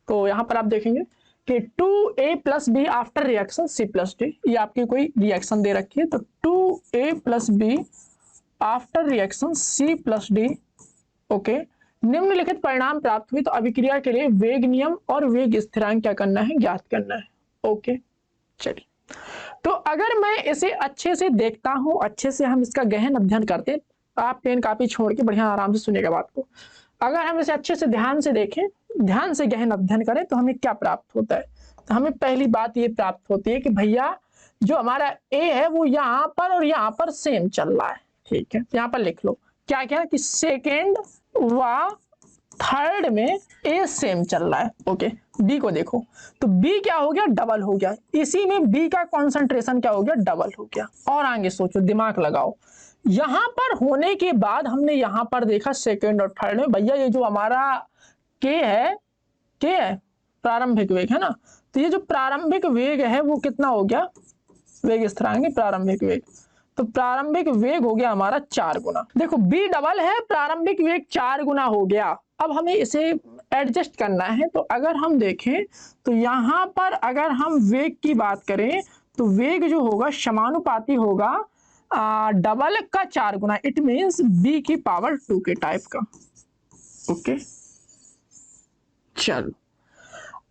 तो यहाँ पर आप देखेंगे कि 2a + b after reaction c + d, ये आपकी कोई रिएक्शन दे रखी है। तो 2a + b after reaction c + d, okay, निम्नलिखित परिणाम प्राप्त हुए तो अभिक्रिया के लिए वेग नियम और वेग स्थिरांक क्या करना है, ज्ञात करना है। ओके, चलिए, तो अगर मैं इसे अच्छे से देखता हूं, अच्छे से हम इसका गहन अध्ययन करते हैं, आप पेन कापी छोड़ के बढ़िया आराम से सुनिएगा बात को। अगर हम इसे अच्छे से ध्यान से देखें, ध्यान से गहन अध्ययन करें तो हमें क्या प्राप्त होता है, तो हमें पहली बात ये प्राप्त होती है कि भैया जो हमारा ए है वो यहाँ पर और यहाँ पर सेम चल रहा है। ठीक है, यहाँ पर लिख लो क्या क्या कि सेकेंड व थर्ड में ए सेम चल रहा है। ओके, बी को देखो तो बी क्या हो गया, डबल हो गया, इसी में बी का कॉन्सेंट्रेशन क्या हो गया, डबल हो गया। और आगे सोचो, दिमाग लगाओ, यहां पर होने के बाद हमने यहां पर देखा सेकेंड और थर्ड में, भैया ये जो हमारा के है प्रारंभिक वेग है ना, तो ये जो प्रारंभिक वेग है वो कितना हो गया, वेग स्थिरांक प्रारंभिक वेग, तो प्रारंभिक वेग हो गया हमारा 4 गुना। देखो बी डबल है, प्रारंभिक वेग 4 गुना हो गया। अब हमें इसे एडजस्ट करना है, तो अगर हम देखें तो यहां पर अगर हम वेग की बात करें तो वेग जो होगा समानुपाती होगा डबल का 4 गुना, इट मीन्स बी की पावर 2 के टाइप का। ओके, चलो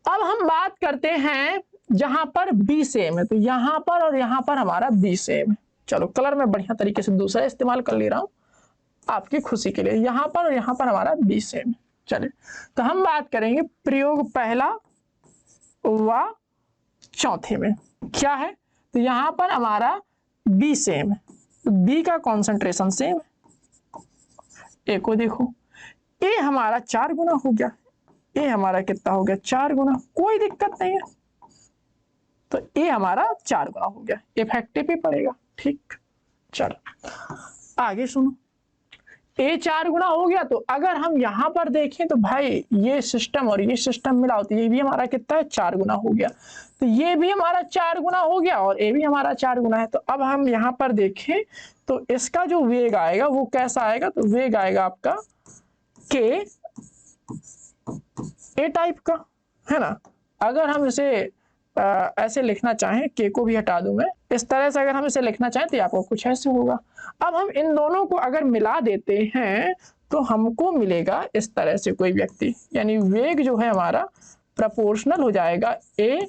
अब हम बात करते हैं जहां पर बी सेम है, तो यहां पर और यहां पर हमारा बी सेम है। चलो कलर में बढ़िया तरीके से दूसरा इस्तेमाल कर ले रहा हूं आपकी खुशी के लिए, यहां पर और यहां पर हमारा बी सेम है। चलिए, तो हम बात करेंगे प्रयोग पहला व चौथे में क्या है, तो यहां पर हमारा बी सेम है, तो बी का कॉन्सेंट्रेशन सेम है। ए को देखो, ए हमारा 4 गुना हो गया, ए हमारा कितना हो गया 4 गुना, कोई दिक्कत नहीं है, तो ए हमारा 4 गुना हो गया, इफेक्टिव ही पड़ेगा। ठीक, चलो आगे सुनो, ए 4 गुना हो गया। तो अगर हम यहाँ पर देखें तो भाई ये सिस्टम और ये सिस्टम मिला होता है, ये भी हमारा कितना है 4 गुना हो गया। तो ये भी हमारा 4 गुना हो गया और ये भी हमारा 4 गुना है। तो अब हम यहाँ पर देखें तो इसका जो वेग आएगा वो कैसा आएगा, तो वेग आएगा आपका के ए टाइप का, है ना। अगर हम इसे ऐसे लिखना चाहें, के को भी हटा दूं मैं, इस तरह से अगर हम इसे लिखना चाहें तो आपको कुछ ऐसे होगा। अब हम इन दोनों को अगर मिला देते हैं तो हमको मिलेगा इस तरह से कोई व्यक्ति, यानी वेग जो है हमारा प्रोपोर्शनल हो जाएगा ए,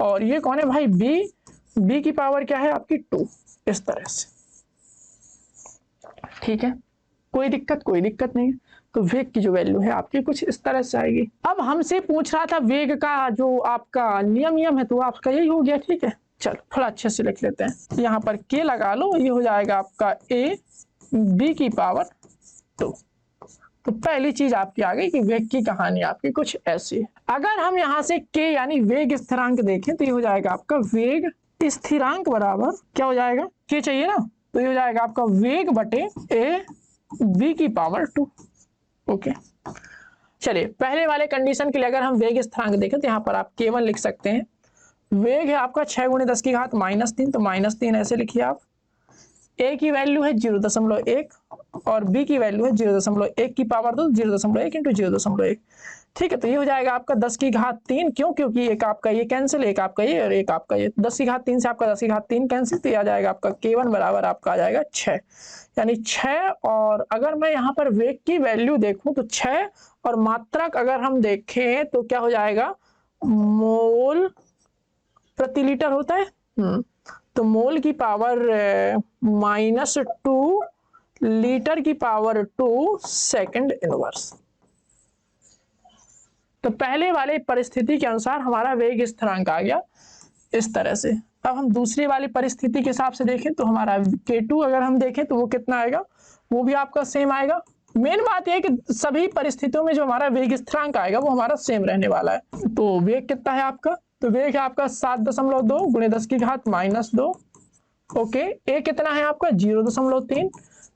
और ये कौन है भाई बी, बी की पावर क्या है आपकी 2, इस तरह से। ठीक है, कोई दिक्कत नहीं। तो वेग की जो वैल्यू है आपकी कुछ इस तरह से आएगी। अब हमसे पूछ रहा था वेग का जो आपका नियम है, तो आपका यही हो गया। ठीक है, चलो थोड़ा अच्छे से लिख लेते हैं। यहाँ पर के लगा लो, ये हो जाएगा आपका ए बी की पावर 2। तो पहली चीज आपकी आ गई कि वेग की कहानी आपकी कुछ ऐसी है। अगर हम यहाँ से के यानी वेग स्थिरांक देखें तो ये हो जाएगा आपका वेग स्थिरांक बराबर क्या हो जाएगा, के चाहिए ना, तो ये हो जाएगा आपका वेग बटे ए बी की पावर 2। ओके, चलिए पहले वाले कंडीशन के लिए अगर हम वेग स्थिरांक देखें तो यहाँ पर आप केवल लिख सकते हैं वेग है आपका 6 गुणे 10 की घात -3, तो -3 ऐसे लिखिए आप। ए की वैल्यू है 0.1 और बी की वैल्यू है 0.1 की पावर 2, 0.1 इंटू 0.1। ठीक है, तो ये हो जाएगा आपका 10 की घात 3, क्यों, क्योंकि एक आपका ये कैंसिल, एक आपका ये और एक आपका ये, 10 की घात 3 से आपका 10 की घात 3 कैंसिल, तो ये आ जाएगा आपका K1 बराबर आपका आ जाएगा 6, यानी 6। और अगर मैं यहाँ पर वेग की वैल्यू देखूं तो 6 और मात्रक अगर हम देखें तो क्या हो जाएगा, मोल प्रति लीटर होता है। तो मोल की पावर -2 लीटर की पावर 2 सेकंड इनवर्स। तो पहले वाले परिस्थिति के अनुसार हमारा वेग स्थिरांक आ गया इस तरह से। अब हम दूसरी वाली परिस्थिति के हिसाब से देखें तो हमारा K2 अगर हम देखें तो वो कितना आएगा, वो भी आपका सेम आएगा। मेन बात यह है कि सभी परिस्थितियों में जो हमारा वेग स्थिरांक आएगा वो हमारा सेम रहने वाला है। तो वेग कितना है आपका, तो वेग है आपका 7.2 गुणे 10 की घात -2। ओके, ए कितना है आपका 0.3,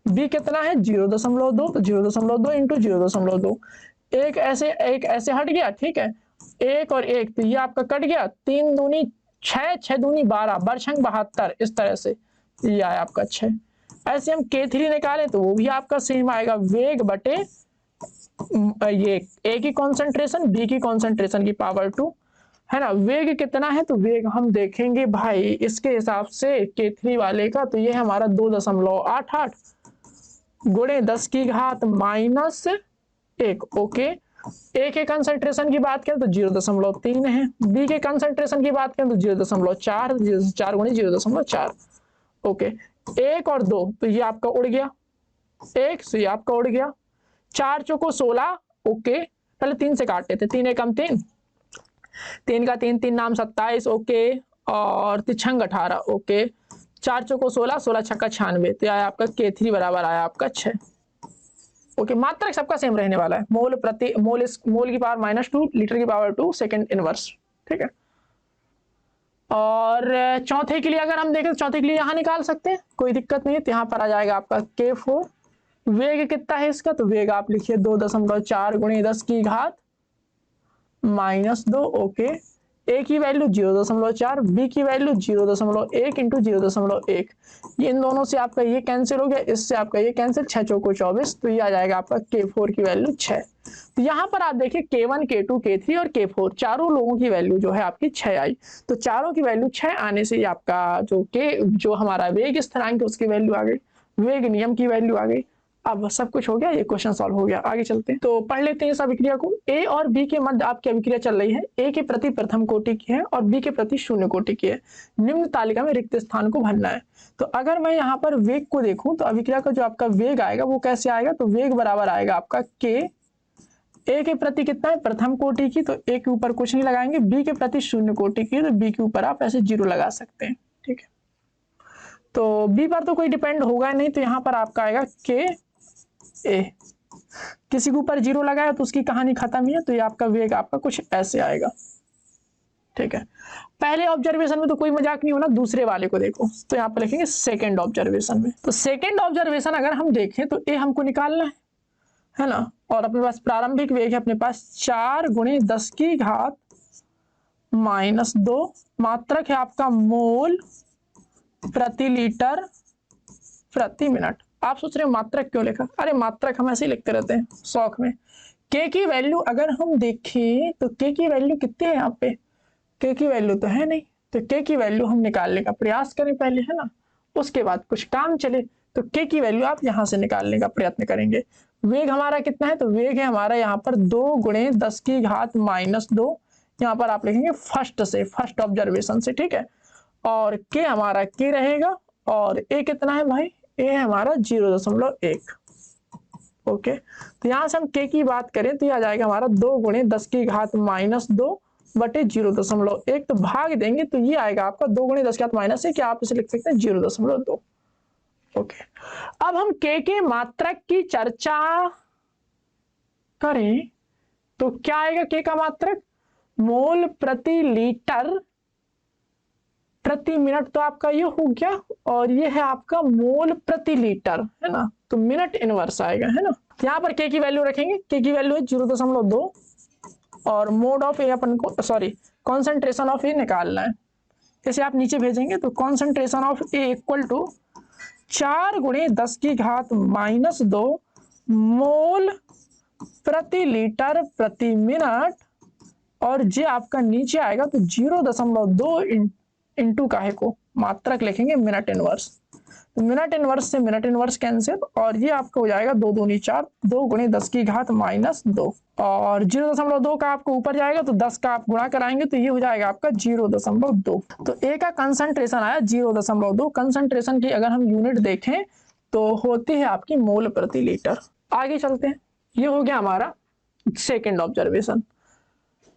बी कितना है 0.2, तो 0.2 इंटू 0.2, एक ऐसे हट गया। ठीक है, एक और एक, तो ये आपका कट गया, 3 दूनी 6, 6 दूनी 12, बरछंग 72, इस तरह से ये आया आपका 6। ऐसे हम K3 निकालें तो वो भी आपका सेम आएगा, वेग बटे ये ए की कॉन्सेंट्रेशन बी की कॉन्सेंट्रेशन की पावर 2, है ना। वेग कितना है, तो वेग हम देखेंगे भाई इसके हिसाब से K3 वाले का, तो ये है हमारा 2.88 गुणे 10 की घात -1। ओके, ए के कंसंट्रेशन की बात करें तो 0.3 है, बी के कंसंट्रेशन की बात करें तो 0.4, 4 गुणे 0.4। ओके, 1 और 2 तो ये आपका उड़ गया, 1 से ये आपका उड़ गया, 4 चौको 16। ओके, पहले 3 से काटते थे, 3 एकम 3, 3 का 3, 3 नाम 27। ओके, और 3 18। ओके, 4 चौको 16, 16 छक्का 96, तो आया आपका K3 बराबर आया आपका 6। ओके, मात्रक सबका सेम रहने वाला है, मोल प्रति मोल की पावर -2 लीटर की पावर 2 सेकंड इनवर्स। ठीक है, और चौथे के लिए अगर हम देखें तो चौथे के लिए यहाँ निकाल सकते हैं, कोई दिक्कत नहीं है। तो यहाँ पर आ जाएगा आपका K4। वेग कितना है इसका, तो वेग आप लिखिए 2.4 गुणे 10 की घात -2। ओके, ए की वैल्यू 0.4, बी की वैल्यू 0.1 इंटू 0.1, ये इन दोनों से आपका ये कैंसिल हो गया, इससे आपका ये कैंसिल, 6 चौको 24, तो ये आ जाएगा आपका K4 की वैल्यू 6। तो यहाँ पर आप देखिए K1 K2 K3 और K4 चारों लोगों की वैल्यू जो है आपकी 6 आई। तो चारों की वैल्यू 6 आने से आपका जो हमारा वेग स्थिरांक उसकी वैल्यू आ गई, वेग नियम की वैल्यू आ गई। अब सब कुछ हो गया, ये क्वेश्चन सॉल्व हो गया। आगे चलते हैं, तो पढ़ लेते हैं इस अभिक्रिया को। ए और बी के मध्य आपकी अभिक्रिया चल रही है, ए के प्रति प्रथम कोटि की है और बी के प्रति शून्य कोटि की है। निम्न तालिका में रिक्त स्थान को भरना है। तो अगर मैं यहाँ पर वेग को देखूं तो अभिक्रिया का जो आपका वेग आएगा वो कैसे आएगा, तो वेग बराबर आएगा आपका के, ए के प्रति कितना है प्रथम कोटि की, तो ए के ऊपर कुछ नहीं लगाएंगे, बी के प्रति शून्य कोटि की, तो बी के ऊपर आप ऐसे 0 लगा सकते हैं। ठीक है, तो बी पर तो कोई डिपेंड होगा नहीं, तो यहाँ पर आपका आएगा के ए, किसी के ऊपर 0 लगाया तो उसकी कहानी खत्म ही है। तो ये आपका वेग आपका कुछ ऐसे आएगा। ठीक है, पहले ऑब्जर्वेशन में तो कोई मजाक नहीं होना, दूसरे वाले को देखो, तो यहाँ पर लिखेंगे सेकेंड ऑब्जर्वेशन में। तो सेकेंड ऑब्जर्वेशन अगर हम देखें तो ए हमको निकालना है ना, और अपने पास प्रारंभिक वेग है अपने पास 4 × 10⁻⁻², मात्रक है आपका मोल प्रति लीटर प्रति मिनट। आप सोच रहे हो मात्रक क्यों लिखा? अरे मात्रक हम ऐसे ही लिखते रहते हैं शौक में। के की वैल्यू अगर हम देखें तो के की वैल्यू कितनी है यहाँ पे? के की वैल्यू तो है नहीं, तो के की वैल्यू हम निकालने का प्रयास करें पहले, है ना, उसके बाद कुछ काम चले। तो के की वैल्यू आप यहाँ से निकालने का प्रयत्न करेंगे। वेग हमारा कितना है? तो वेग है हमारा यहाँ पर 2 × 10⁻²। यहाँ पर आप लिखेंगे फर्स्ट ऑब्जर्वेशन से, ठीक है। और के हमारा के रहेगा, और ए कितना है भाई? ए है हमारा 0.1। ओके, तो यहाँ से हम के की बात करें तो यह आ जाएगा हमारा 2 × 10⁻² बटे 0.1। तो भाग देंगे तो ये आएगा आपका 2 × 10⁻1, आप इसे लिख सकते हैं 0.2। ओके, अब हम के मात्रक की चर्चा करें तो क्या आएगा? के का मात्रक मोल प्रति लीटर प्रति मिनट, तो आपका ये हो गया, और ये है आपका मोल प्रति लीटर, है ना, तो मिनट इनवर्स आएगा, है ना। यहाँ पर के की वैल्यू रखेंगे, के की वैल्यू है 0.2, और मोड ऑफ ए अपन को कॉन्सेंट्रेशन ऑफ ए निकालना है। जैसे आप नीचे भेजेंगे तो concentration of A equal to 4 × 10⁻² mole प्रति लीटर प्रति मिनट, और जे आपका नीचे आएगा तो 0.2 इंटू काहे को मात्रक लिखेंगे मिनट इनवर्स। तो मिनट इनवर्स से मिनट इनवर्स कैंसिल, और ये आपका हो जाएगा 2 दूनी 4, 2 × 10⁻², और 0.2 का आपको ऊपर जाएगा तो 10 का आप गुणा कराएंगे तो ये हो जाएगा आपका 0.2। तो ए का कंसंट्रेशन आया 0.2। कंसंट्रेशन की अगर हम यूनिट देखें तो होती है आपकी मोल प्रति लीटर। आगे चलते हैं, ये हो गया हमारा सेकेंड ऑब्जर्वेशन।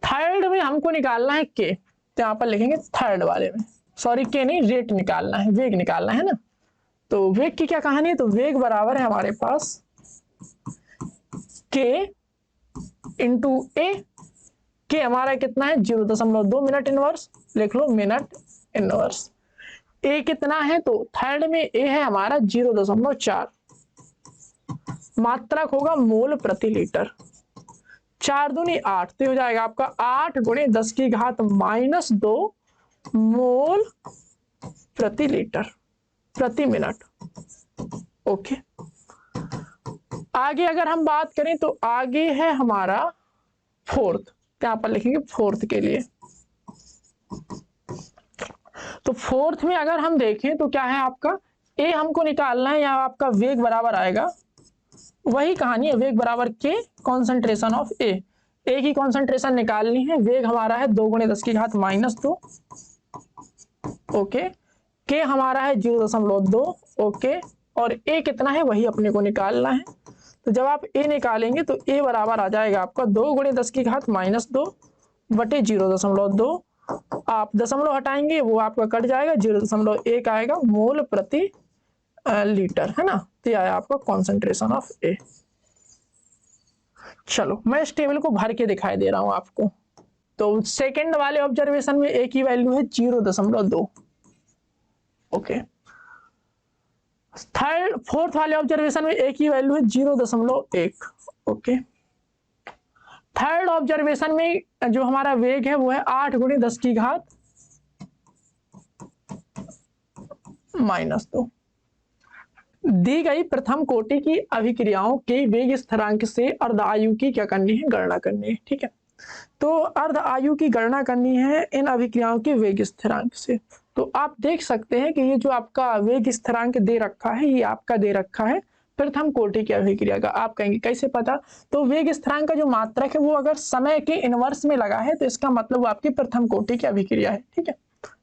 थर्ड में हमको निकालना है के, तो यहाँ पर लिखेंगे थर्ड वाले में, के नहीं, रेट निकालना है, वेग निकालना है ना। तो वेग की क्या कहानी है? तो वेग बराबर है हमारे पास के इंटू ए। के हमारा कितना है? 0.2 मिनट इनवर्स, लिख लो मिनट इनवर्स। ए कितना है? तो थर्ड में ए है हमारा 0.4, मात्रक होगा मोल प्रति लीटर, 4 दूनी 8, तो हो जाएगा आपका 8 × 10⁻² मोल प्रति लीटर प्रति मिनट। ओके, आगे अगर हम बात करें तो आगे है हमारा फोर्थ, तो यहाँ पर लिखेंगे फोर्थ के लिए। तो फोर्थ में अगर हम देखें तो क्या है आपका? ए हमको निकालना है, या आपका वेग बराबर आएगा, वही कहानी है, वेग बराबर के कॉन्सेंट्रेशन ऑफ ए। ए की कॉन्सेंट्रेशन निकालनी है, वेग हमारा है 2 × 10⁻²। ओके, के हमारा है 0.2। ओके, और ए कितना है वही अपने को निकालना है। तो जब आप ए निकालेंगे तो ए बराबर आ जाएगा आपका 2 × 10⁻² बटे 0.2। आप दशमलव हटाएंगे वो आपका कट जाएगा, 0.1 आएगा मोल प्रति लीटर, है ना। तो आया आपका कॉन्सेंट्रेशन ऑफ ए। चलो मैं इस टेबल को भर के दिखाई दे रहा हूं आपको। तो सेकंड वाले ऑब्जर्वेशन में ए की वैल्यू है 0.2। ओके, फोर्थ वाले ऑब्जर्वेशन में ए की वैल्यू है 0.1। ओके, थर्ड ऑब्जर्वेशन में जो हमारा वेग है वो है 8 × 10⁻²। दी गई प्रथम कोटि की अभिक्रियाओं के वेग स्थिरांक से अर्ध आयु की क्या करनी है? गणना करनी है, ठीक है। तो अर्ध आयु की गणना करनी है इन अभिक्रियाओं के वेग स्थिरांक से। तो आप देख सकते हैं कि ये जो आपका वेग स्थिरांक दे रखा है, ये आपका दे रखा है प्रथम कोटि की अभिक्रिया का। आप कहेंगे कैसे पता? तो वेग स्थिरांक का जो मात्रक है वो अगर समय के इनवर्स में लगा है तो इसका मतलब वो आपकी प्रथम कोटि की अभिक्रिया है, ठीक है।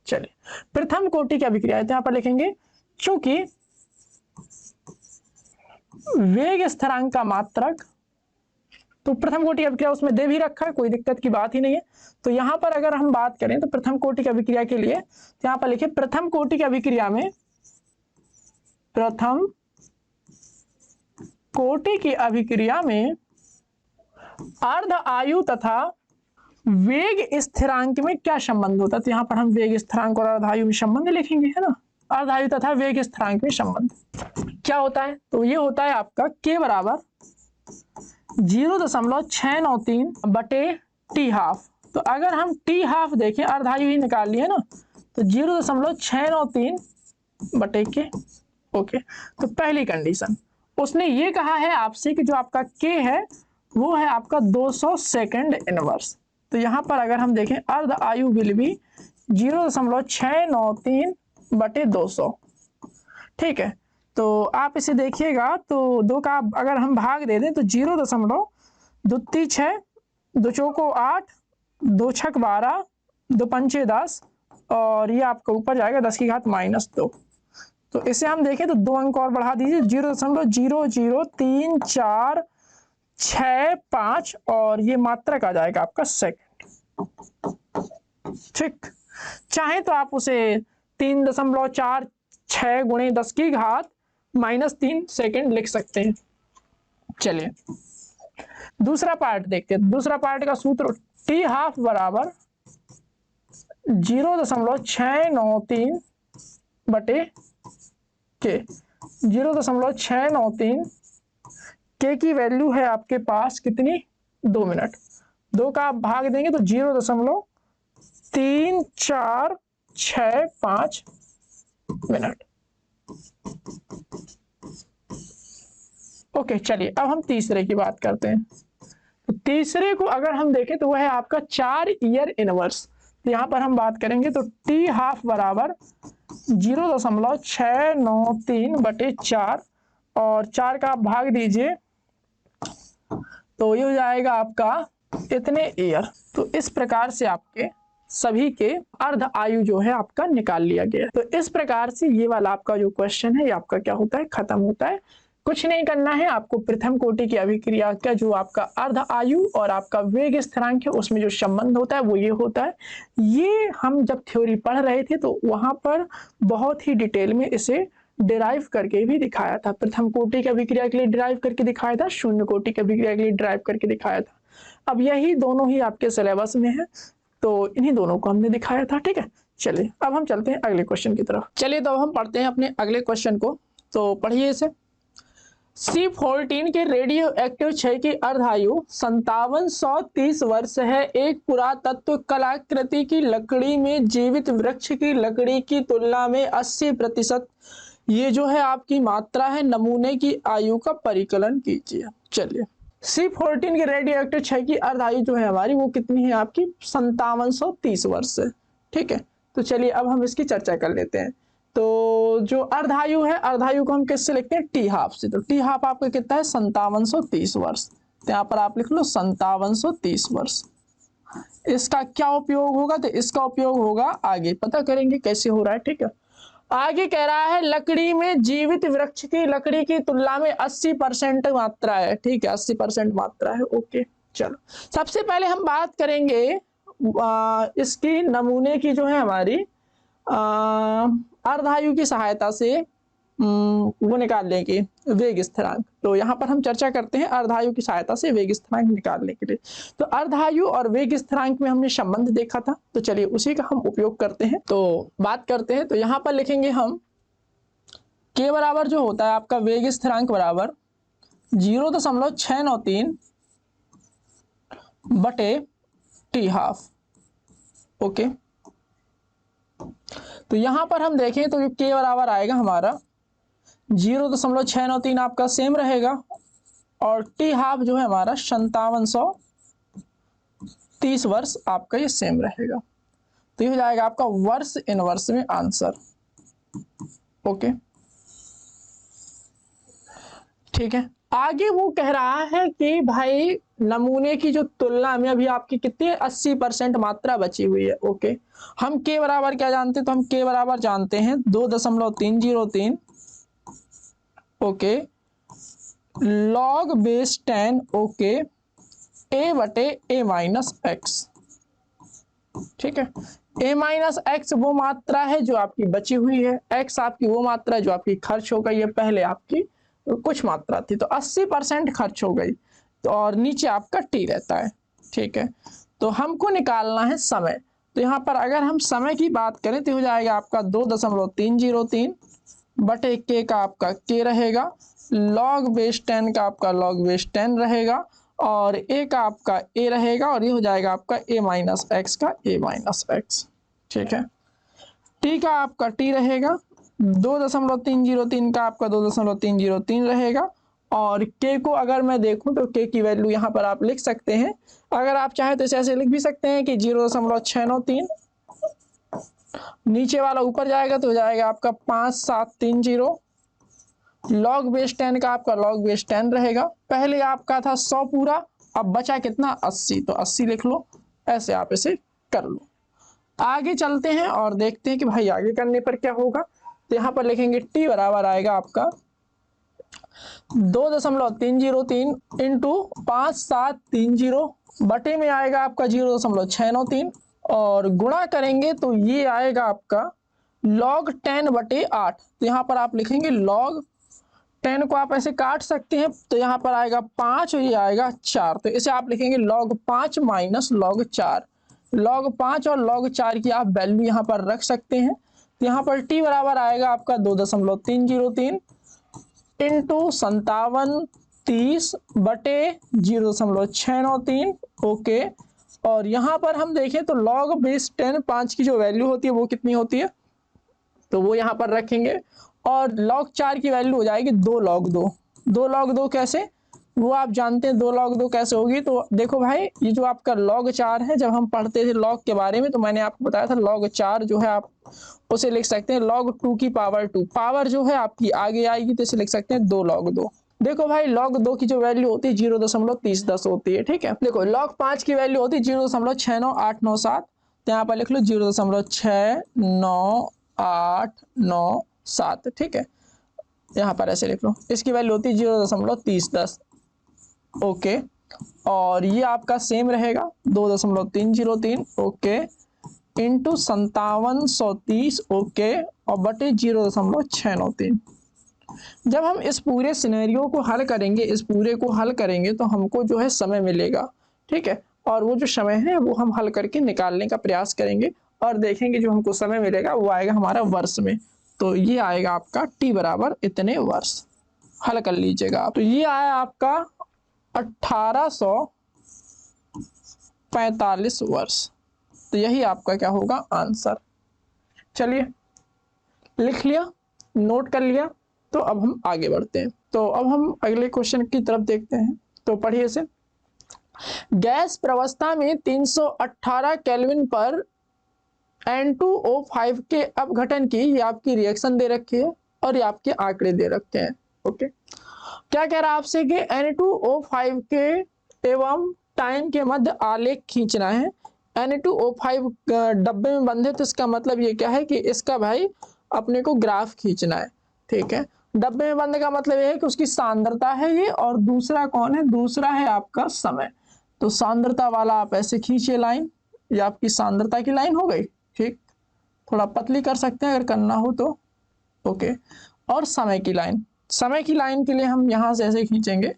चलिए, प्रथम कोटि की अभिक्रिया है तो यहाँ पर लिखेंगे चूंकि वेग स्थिरांक का मात्रक, तो प्रथम कोटि की अभिक्रिया उसमें दे भी रखा है, कोई दिक्कत की बात ही नहीं है। तो यहां पर अगर हम बात करें तो प्रथम कोटि की अभिक्रिया के लिए यहां पर लिखे प्रथम कोटि की अभिक्रिया में, प्रथम कोटि की अभिक्रिया में अर्ध आयु तथा वेग स्थिरांक में क्या संबंध होता है, तो यहाँ पर हम वेग स्थिरांक और अर्धायु में संबंध लिखेंगे, है ना। अर्धायु तथा वेग स्थिरांक में संबंध क्या होता है, तो ये होता है आपका k बराबर 0.693 बटे टी हाफ। तो अगर हम टी हाफ देखें, अर्धायु ही निकाल लिए ना, तो 0.693 बटे के। ओके, तो पहली कंडीशन उसने ये कहा है आपसे कि जो आपका के है वो है आपका 200 सेकेंड इनवर्स। तो यहाँ पर अगर हम देखें अर्ध आयु विल भी 0.693 बटे 200। ठीक है, तो आप इसे देखिएगा तो दो का अगर हम भाग दे दें तो 0.2 दो चौको 8, 2 छक 12, 2 पंचे 10 और ये आपका ऊपर जाएगा 10 की घात -2। तो इसे हम देखें तो 2 अंक और बढ़ा दीजिए, 0.00345 और ये मात्रक आ जाएगा आपका सेकंड। ठीक, चाहे तो आप उसे 3.46 गुणे 10 की घात -3 सेकंड लिख सकते हैं। चलिए दूसरा पार्ट देखते हैं। दूसरा पार्ट का सूत्र टी हाफ बराबर 0.693 बटे के। 0.693 के की वैल्यू है आपके पास कितनी, 2 मिनट। 2 का आप भाग देंगे तो 0.3465 मिनट। ओके, चलिए अब हम तीसरे की बात करते हैं। तो तीसरे को अगर हम देखें तो वह है आपका 4 ईयर इनवर्स। तो यहाँ पर हम बात करेंगे तो टी हाफ बराबर 0.693 बटे 4 और 4 का आप भाग दीजिए तो ये हो जाएगा आपका इतने ईयर। तो इस प्रकार से आपके सभी के अर्ध आयु जो है आपका निकाल लिया गया। तो इस प्रकार से ये वाला आपका जो क्वेश्चन है ये आपका क्या होता है, खत्म होता है। कुछ नहीं करना है आपको, प्रथम कोटि की अभिक्रिया का जो आपका अर्ध आयु और आपका वेग स्थिरांक है उसमें जो संबंध होता है वो ये होता है। ये हम जब थ्योरी पढ़ रहे थे तो वहां पर बहुत ही डिटेल में इसे डिराइव करके भी दिखाया था। प्रथम कोटि की अभिक्रिया के लिए डिराइव करके दिखाया था, शून्य कोटि की अभिक्रिया के लिए डिराइव करके दिखाया था। अब यही दोनों ही आपके सिलेबस में है तो इन्हीं दोनों को हमने दिखाया था। ठीक है, चलिए अब हम चलते हैं अगले क्वेश्चन की तरफ। चलिए तो अब हम पढ़ते हैं अपने अगले क्वेश्चन को। तो पढ़िए इसे। C14 के रेडियो एक्टिव क्षय की अर्धायु 5730 वर्ष है। एक पुरातत्व कलाकृति की लकड़ी में जीवित वृक्ष की लकड़ी की तुलना में 80% ये जो है आपकी मात्रा है। नमूने की आयु का परिकलन कीजिए। चलिए C14 के रेडियो एक्टिव क्षय की अर्धायु जो है हमारी वो कितनी है आपकी 5730 वर्ष है। ठीक है, तो चलिए अब हम इसकी चर्चा कर लेते हैं। तो जो अर्धायु है, अर्धायु को हम किससे लिखते हैं, टी हाफ से। तो टी हाफ आपका कितना है 5730 वर्ष। तो यहाँ पर आप लिख लो 5730 वर्ष। इसका क्या उपयोग होगा, तो इसका उपयोग होगा आगे पता करेंगे कैसे हो रहा है। ठीक है, आगे कह रहा है लकड़ी में जीवित वृक्ष की लकड़ी की तुलना में 80% मात्रा है। ठीक है, 80% मात्रा है। ओके, चलो सबसे पहले हम बात करेंगे इसकी नमूने की जो है हमारी अर्धायु की सहायता से वो निकाल लेंगे वेग स्थिरांक। तो यहाँ पर हम चर्चा करते हैं अर्धायु की सहायता से वेग स्थिरांक निकालने के लिए। तो अर्धायु और वेग स्थिरांक में हमने संबंध देखा था, तो चलिए उसी का हम उपयोग करते हैं। तो बात करते हैं, तो यहाँ पर लिखेंगे हम के बराबर जो होता है आपका वेग स्थिरांक बराबर 0.693 बटे टी हाफ। ओके, तो यहां पर हम देखें तो के बराबर आएगा हमारा 0.693 आपका सेम रहेगा और टी हाफ जो है हमारा 5730 वर्ष आपका ये सेम रहेगा। तो ये हो जाएगा आपका वर्ष इनवर्स में आंसर। ओके, ठीक है। आगे वो कह रहा है कि भाई नमूने की जो तुलना में अभी आपकी कितनी 80% मात्रा बची हुई है। ओके, हम के बराबर क्या जानते हैं, तो हम के बराबर जानते हैं 2.303 okay log base 10 okay a बटे a माइनस एक्स। ठीक है, a माइनस एक्स वो मात्रा है जो आपकी बची हुई है, x आपकी वो मात्रा जो आपकी खर्च हो गई है, पहले आपकी कुछ मात्रा थी तो 80% खर्च हो गई। तो और नीचे आपका t रहता है। ठीक है, तो हमको निकालना है समय। तो यहाँ पर अगर हम समय की बात करें तो हो जाएगा आपका 2.303 बटे के का आपका के रहेगा, लॉग बेस 10 का आपका लॉग बेस 10 रहेगा, और ए का आपका ए रहेगा, और ये हो जाएगा आपका ए माइनस एक्स का ए माइनस एक्स। ठीक है, टी का आपका टी रहेगा 2.303 का आपका 2.303 रहेगा, और के को अगर मैं देखूं तो के की वैल्यू यहाँ पर आप लिख सकते हैं। अगर आप चाहें तो इसे ऐसे लिख भी सकते हैं कि 0.693, नीचे वाला ऊपर जाएगा तो हो जाएगा आपका 5730, लॉग बेस 10 का आपका लॉग बेस 10 रहेगा। पहले आपका था 100 पूरा, अब बचा कितना 80, तो 80 लिख लो, ऐसे आप इसे कर लो। आगे चलते हैं और देखते हैं कि भाई आगे करने पर क्या होगा। तो यहाँ पर लिखेंगे टी बराबर आएगा आपका 2.303 इंटू 5730 बटे में आएगा आपका 0.693, और गुणा करेंगे तो ये आएगा आपका log 10 बटे 8। तो यहाँ पर आप लिखेंगे log 10 को आप ऐसे काट सकते हैं, तो यहाँ पर आएगा 5 और ये आएगा 4, तो इसे आप लिखेंगे log 5 माइनस log 4। log 5 और log 4 की आप वैल्यू यहाँ पर रख सकते हैं। तो यहाँ पर t बराबर आएगा आपका 2.303 इंटू 5730 बटे 0.693। ओके, और यहाँ पर हम देखें तो log बेस 10 5 की जो वैल्यू होती है वो कितनी होती है, तो वो यहाँ पर रखेंगे, और log 4 की वैल्यू हो जाएगी 2 log 2। 2 log 2 कैसे, वो आप जानते हैं 2 log 2 कैसे होगी। तो देखो भाई, ये जो आपका log 4 है, जब हम पढ़ते थे log के बारे में तो मैंने आपको बताया था log 4 जो है आप उसे लिख सकते हैं log 2 की पावर 2, पावर जो है आपकी आगे आएगी तो इसे लिख सकते हैं 2 log 2। देखो भाई, log 2 की जो वैल्यू होती है 0.3010 होती है। ठीक है, देखो log 5 की वैल्यू होती है 0.69897, तो यहाँ पर लिख लो 0.69897। ठीक है, यहाँ पर ऐसे लिख लो, इसकी वैल्यू होती है 0.3010। ओके, और ये आपका सेम रहेगा 2.303 ओके इंटू 5730 ओके और बटे 0.693। जब हम इस पूरे सिनेरियो को हल करेंगे, इस पूरे को हल करेंगे तो हमको जो है समय मिलेगा। ठीक है, और वो जो समय है वो हम हल करके निकालने का प्रयास करेंगे और देखेंगे जो हमको समय मिलेगा वो आएगा हमारा वर्ष में। तो ये आएगा आपका टी बराबर इतने वर्ष। हल कर लीजिएगा आप। तो ये आया आपका 1845 वर्ष। तो यही आपका क्या होगा आंसर। चलिए, लिख लिया, नोट कर लिया, तो अब हम आगे बढ़ते हैं। तो अब हम अगले क्वेश्चन की तरफ देखते हैं। तो पढ़िए इसे। गैस प्रवस्था में 318 केल्विन पर N2O5 के अपघटन की ये आपकी रिएक्शन दे रखी है और ये आपके आंकड़े दे रखे हैं। ओके, क्या कह रहा है आपसे कि N2O5 के एवं टाइम के मध्य आलेख खींचना है। N2O5 डब्बे में बंद है, तो इसका मतलब ये क्या है कि इसका भाई अपने को ग्राफ खींचना है। ठीक है, डब्बे में बंद का मतलब ये है कि उसकी सांद्रता है ये, और दूसरा कौन है, दूसरा है आपका समय। तो सांद्रता वाला आप ऐसे खींचिए लाइन, ये आपकी सांद्रता की लाइन हो गई। ठीक, थोड़ा पतली कर सकते हैं अगर करना हो तो। ओके, और समय की लाइन, समय की लाइन के लिए हम यहां से ऐसे खींचेंगे,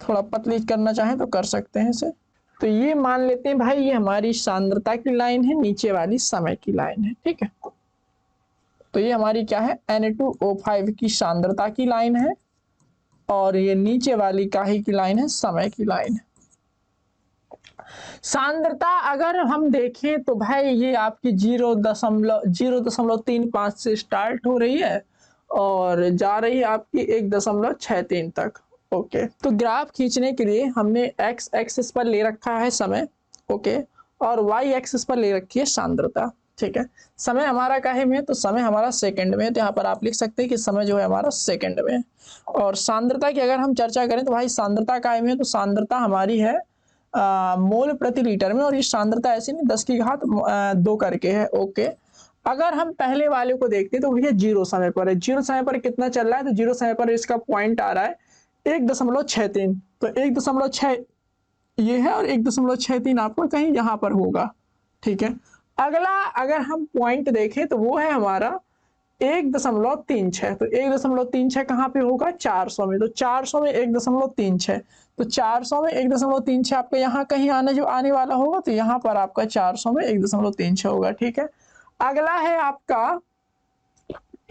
थोड़ा पतली करना चाहें तो कर सकते हैं इसे। तो ये मान लेते हैं भाई ये हमारी सांद्रता की लाइन है, नीचे वाली समय की लाइन है। ठीक है, तो ये हमारी क्या है, Na2O5 की सांद्रता की लाइन है, और ये नीचे वाली काहे की लाइन है, समय की लाइन है। सांद्रता अगर हम देखें तो भाई ये आपकी 0.035 से स्टार्ट हो रही है और जा रही है आपकी 1.63 तक। ओके, तो ग्राफ खींचने के लिए हमने एक्स एक्सिस पर ले रखा है समय, ओके, और वाई एक्सिस पर ले रखी है सांद्रता। ठीक है, समय हमारा काहे में है, तो समय हमारा सेकंड में है, तो यहाँ पर आप लिख सकते हैं कि समय जो है हमारा सेकंड में है। और सांद्रता की अगर हम चर्चा करें तो भाई सांद्रता काहे में है, तो सांद्रता हमारी है मोल प्रति लीटर में, और ये सांद्रता ऐसी नहीं 10 की घात 2 करके है। ओके, अगर हम पहले वाले को देखते हैं तो भैया जीरो समय पर है। जीरो समय पर कितना चल रहा है, तो जीरो समय पर इसका पॉइंट आ रहा है 1.63, तो 1.6 ये है और 1.63 आपको कहीं यहाँ पर होगा। ठीक है, अगला अगर हम पॉइंट देखें तो वो है हमारा 1.36, तो 1.36 कहाँ पे होगा 400 में, तो 400 में 1.36, तो 400 में 1.36 आपका यहाँ कहीं आने वाला होगा, तो यहाँ पर आपका 400 में 1.36 होगा। ठीक है, अगला है आपका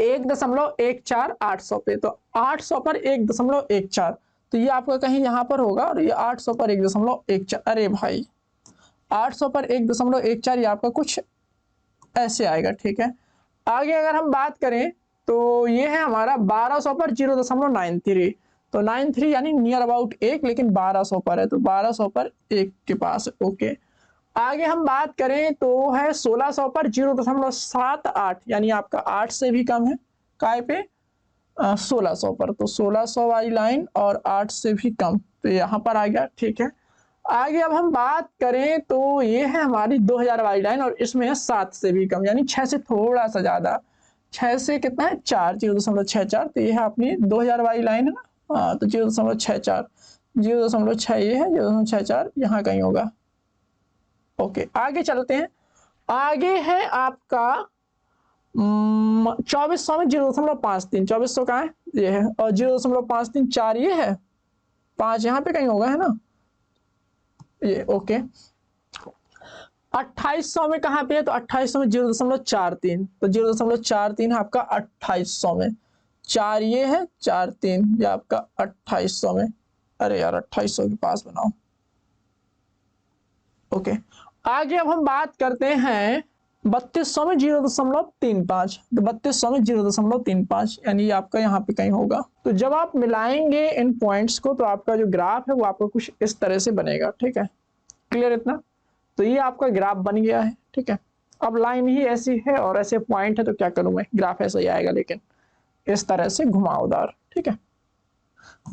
1.14 800 पे, तो 800 पर 1.14, तो ये आपका कहीं यहाँ पर होगा, और ये 800 पर 1.14, अरे भाई 800 पर 1.14 ये आपका कुछ ऐसे आएगा। ठीक है, आगे अगर हम बात करें तो ये है हमारा 1200 पर 0.93, तो 93 यानी नियर अबाउट 1, लेकिन 1200 पर है, तो 1200 पर 1 के पास है। ओके, आगे हम बात करें तो है 1600 पर 0.78, यानी आपका 8 से भी कम है, काय पे 1600 पर, तो 1600 वाली लाइन और 8 से भी कम, तो यहाँ पर आ गया। ठीक है, आगे अब हम बात करें तो ये है हमारी 2000 वाली लाइन, और इसमें है 7 से भी कम, यानी 6 से थोड़ा सा ज्यादा, 6 से कितना है 4, 0.64, तो ये है अपनी 2000 वाली लाइन है ना, हाँ, तो 0.64, 0.6 ये है, 0.64 यहाँ कहीं होगा। ओके, आगे चलते हैं, आगे है आपका 2400 में 0.53, 2400 कहाँ है ये है, और 0.53 4 ये है, 5 यहाँ पे कहीं होगा, है ना ये। ओके, 2800 में कहाँ पे है, तो 2800 में 0.43, तो 0.43 है आपका 2800 में, 4 ये है, 4 3 ये आपका 2800 में, अरे यार 2800 के पास बनाओ। ओके, आगे अब हम बात करते हैं 3200 में 0.35, तो 3200 में 0.35 यानी ये आपका यहाँ पे कहीं होगा। तो जब आप मिलाएंगे इन पॉइंट्स को तो आपका जो ग्राफ है वो आपको कुछ इस तरह से बनेगा। ठीक है, क्लियर इतना, तो ये आपका ग्राफ बन गया है। ठीक है, अब लाइन ही ऐसी है और ऐसे पॉइंट है, तो क्या करूं मैं, ग्राफ ऐसा ही आएगा, लेकिन इस तरह से घुमावदार। ठीक है,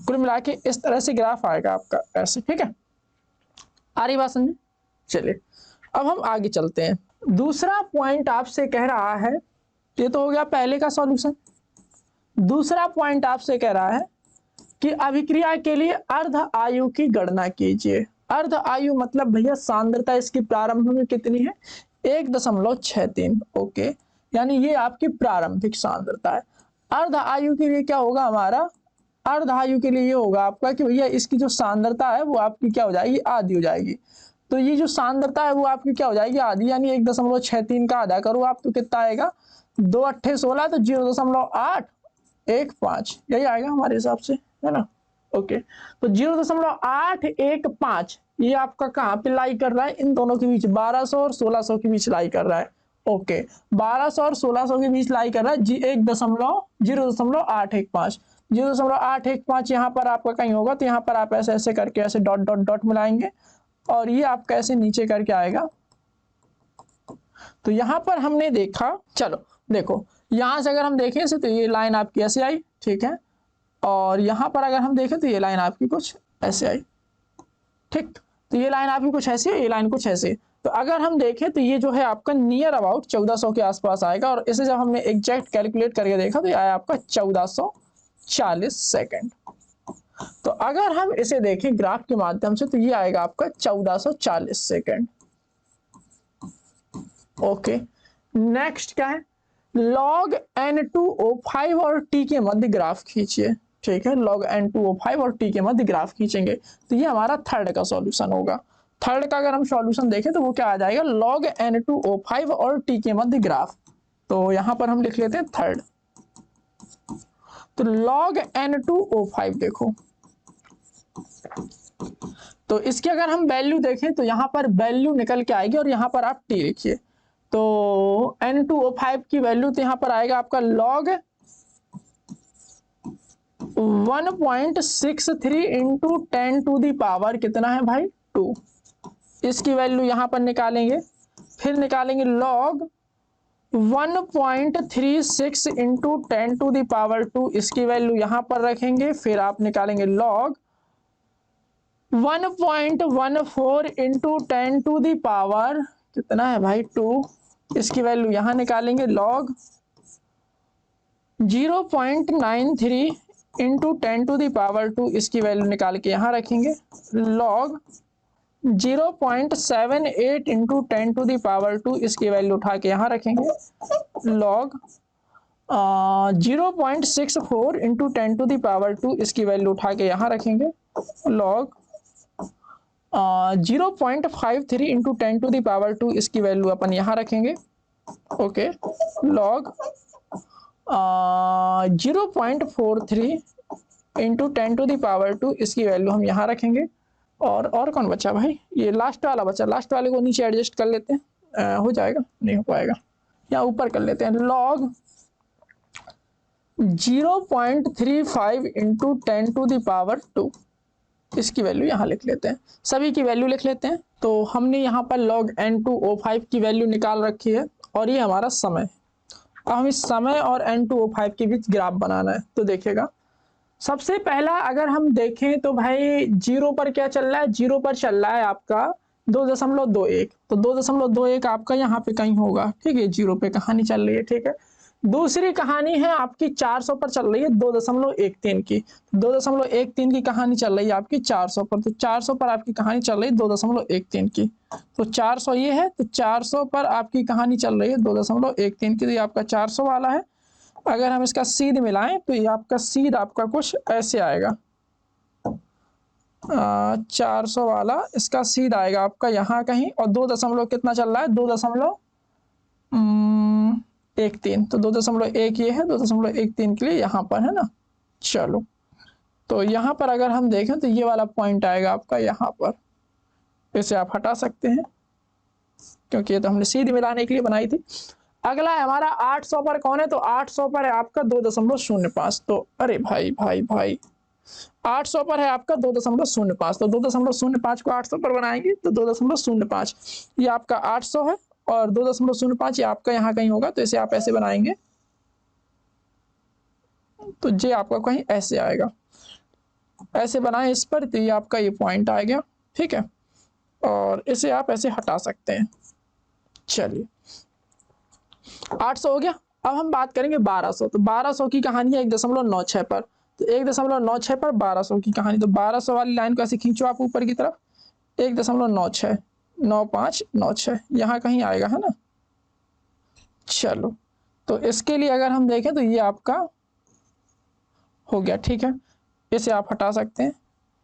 कुल मिला के इस तरह से ग्राफ आएगा आपका ऐसे। ठीक है, आ रही बात समझे? चलिए अब हम आगे चलते हैं। दूसरा पॉइंट आपसे कह रहा है, ये तो हो गया पहले का सॉल्यूशन। दूसरा पॉइंट आपसे कह रहा है कि अभिक्रिया के लिए अर्ध आयु की गणना कीजिए। अर्ध आयु मतलब भैया सांद्रता इसकी प्रारंभ में कितनी है, 1.63। ओके, यानी ये आपकी प्रारंभिक सांद्रता है। अर्ध आयु के लिए क्या होगा हमारा, अर्ध आयु के लिए ये होगा आपका कि भैया इसकी जो सांद्रता है वो आपकी क्या हो जाएगी, आधी हो जाएगी। तो ये जो सांद्रता है वो आपकी क्या हो जाएगी, आधी, यानी 1.63 का आधा करो आप तो कितना आएगा, 2 8 16, तो 0.815 यही आएगा हमारे हिसाब से, है ना। ओके, तो 0.815 ये आपका कहाँ पे लाई कर रहा है, इन दोनों के बीच 1200 और 1600 के बीच लाई कर रहा है। ओके, 1200 और 1600 के बीच लाई कर रहा है, 0.815 0.815 यहाँ पर आपका कहीं होगा, तो यहाँ पर आप ऐसे ऐसे करके ऐसे डॉट डॉट डॉट मिलाएंगे और ये आपका ऐसे नीचे करके आएगा। तो यहाँ पर हमने देखा, चलो देखो यहाँ से अगर हम देखें से तो ये लाइन आपकी ऐसे आई, ठीक है, और यहाँ पर अगर हम देखें तो ये लाइन आपकी कुछ ऐसे आई, ठीक, तो ये लाइन आपकी कुछ ऐसी है, ये लाइन कुछ ऐसे। तो अगर हम देखें तो ये जो है आपका नियर अबाउट 1400 के आसपास आएगा, और इसे जब हमने एग्जैक्ट कैलकुलेट करके देखा तो ये आया आपका 1440 सेकेंड। तो अगर हम इसे देखें ग्राफ के माध्यम से तो ये आएगा आपका 1440 सेकेंड। ओके, नेक्स्ट क्या है, log N2O5 और T के मध्य ग्राफ खींचिए। ठीक है, log N2O5 और T के मध्य ग्राफ खींचेंगे, तो ये हमारा थर्ड का सॉल्यूशन होगा। थर्ड का अगर हम सॉल्यूशन देखें तो वो क्या आ जाएगा, log N2O5 और T के मध्य ग्राफ। तो यहां पर हम लिख लेते हैं थर्ड। तो log N2O5 देखो, तो इसकी अगर हम वैल्यू देखें तो यहाँ पर वैल्यू निकल के आएगी, और यहाँ पर आप T लिखिए। तो N2O5 की वैल्यू तो यहाँ पर आएगा आपका log 1.63 into 10 to the power कितना है भाई 2, इसकी वैल्यू यहाँ पर निकालेंगे। फिर निकालेंगे log 1.36 into 10 to the power 2, इसकी वैल्यू यहाँ पर रखेंगे। फिर आप निकालेंगे log 1.14 into 10 to the power कितना है भाई 2, इसकी वैल्यू यहाँ निकालेंगे। log 0.93 into 10 to the power 2, इसकी वैल्यू निकाल के यहाँ रखेंगे। log 0.78 into 10 to the power 2, इसकी वैल्यू उठा के यहाँ रखेंगे। log 0.64 इंटू 10⁻², इसकी वैल्यू उठा के यहाँ रखेंगे। लॉग 0.53 इंटू 10⁻², इसकी वैल्यू अपन यहाँ रखेंगे। ओके, लॉग 0.43 इंटू 10⁻², इसकी वैल्यू हम यहाँ रखेंगे। और कौन बचा भाई? ये लास्ट वाला बचा। लास्ट वाले को नीचे एडजस्ट कर लेते हैं। हो जाएगा? नहीं हो पाएगा, या ऊपर कर लेते हैं। लॉग 0.35 इंटू 10⁻², इसकी वैल्यू यहाँ लिख लेते हैं। सभी की वैल्यू लिख लेते हैं। तो हमने यहाँ पर log N2O5 की वैल्यू निकाल रखी है, और ये हमारा समय। अब हम इस समय और N2O5 के बीच ग्राफ बनाना है। तो देखिएगा, सबसे पहला अगर हम देखें तो भाई 0 पर क्या चल रहा है? 0 पर चल रहा है आपका 2.21। तो 2.21 आपका यहाँ पे कहीं होगा, ठीक है। 0 पे कहानी चल रही है, ठीक है। दूसरी कहानी है आपकी 400 पर चल रही है, 2.13 की। 2.13 की कहानी चल रही है आपकी 400 पर। तो 400 पर आपकी कहानी चल रही है 2.13 की। तो 400 ये है, तो 400 पर आपकी कहानी चल रही है 2.13 की। तो ये आपका 400 वाला है। अगर हम इसका सीध मिलाएं तो ये आपका सीध आपका कुछ ऐसे आएगा। 400 वाला इसका सीध आएगा आपका यहाँ कहीं। और 2 कितना चल रहा है? 2.13। तो 2.1 ये है, 2.13 के लिए यहाँ पर है ना। चलो, तो यहाँ पर अगर हम देखें तो ये वाला पॉइंट आएगा आपका यहाँ पर। इसे आप हटा सकते हैं, क्योंकि ये तो हमने सीध मिलाने के लिए बनाई थी। अगला है हमारा 800 पर। कौन है? तो 800 पर है आपका 2.05। तो अरे भाई भाई भाई, 800 पर है आपका 2.05। तो 2.05 को 800 पर बनाएंगे तो 2.05 ये आपका 800 है, और 2.05 ये आपका यहाँ कहीं होगा। तो इसे आप ऐसे बनाएंगे तो ये आपका कहीं ऐसे आएगा। ऐसे बनाए इस पर, तो ये आपका ये पॉइंट आ गया, ठीक है। और इसे आप ऐसे हटा सकते हैं। चलिए, 800 हो गया। अब हम बात करेंगे 1200। तो 1200 की कहानी है 1.96 पर। तो 1.96 पर 1200 की कहानी। तो 1200 वाली लाइन को ऐसे खींचो आप ऊपर की तरफ। 1.96 9596 यहाँ कहीं आएगा, है ना। चलो, तो इसके लिए अगर हम देखें तो ये आपका हो गया, ठीक है। इसे आप हटा सकते हैं।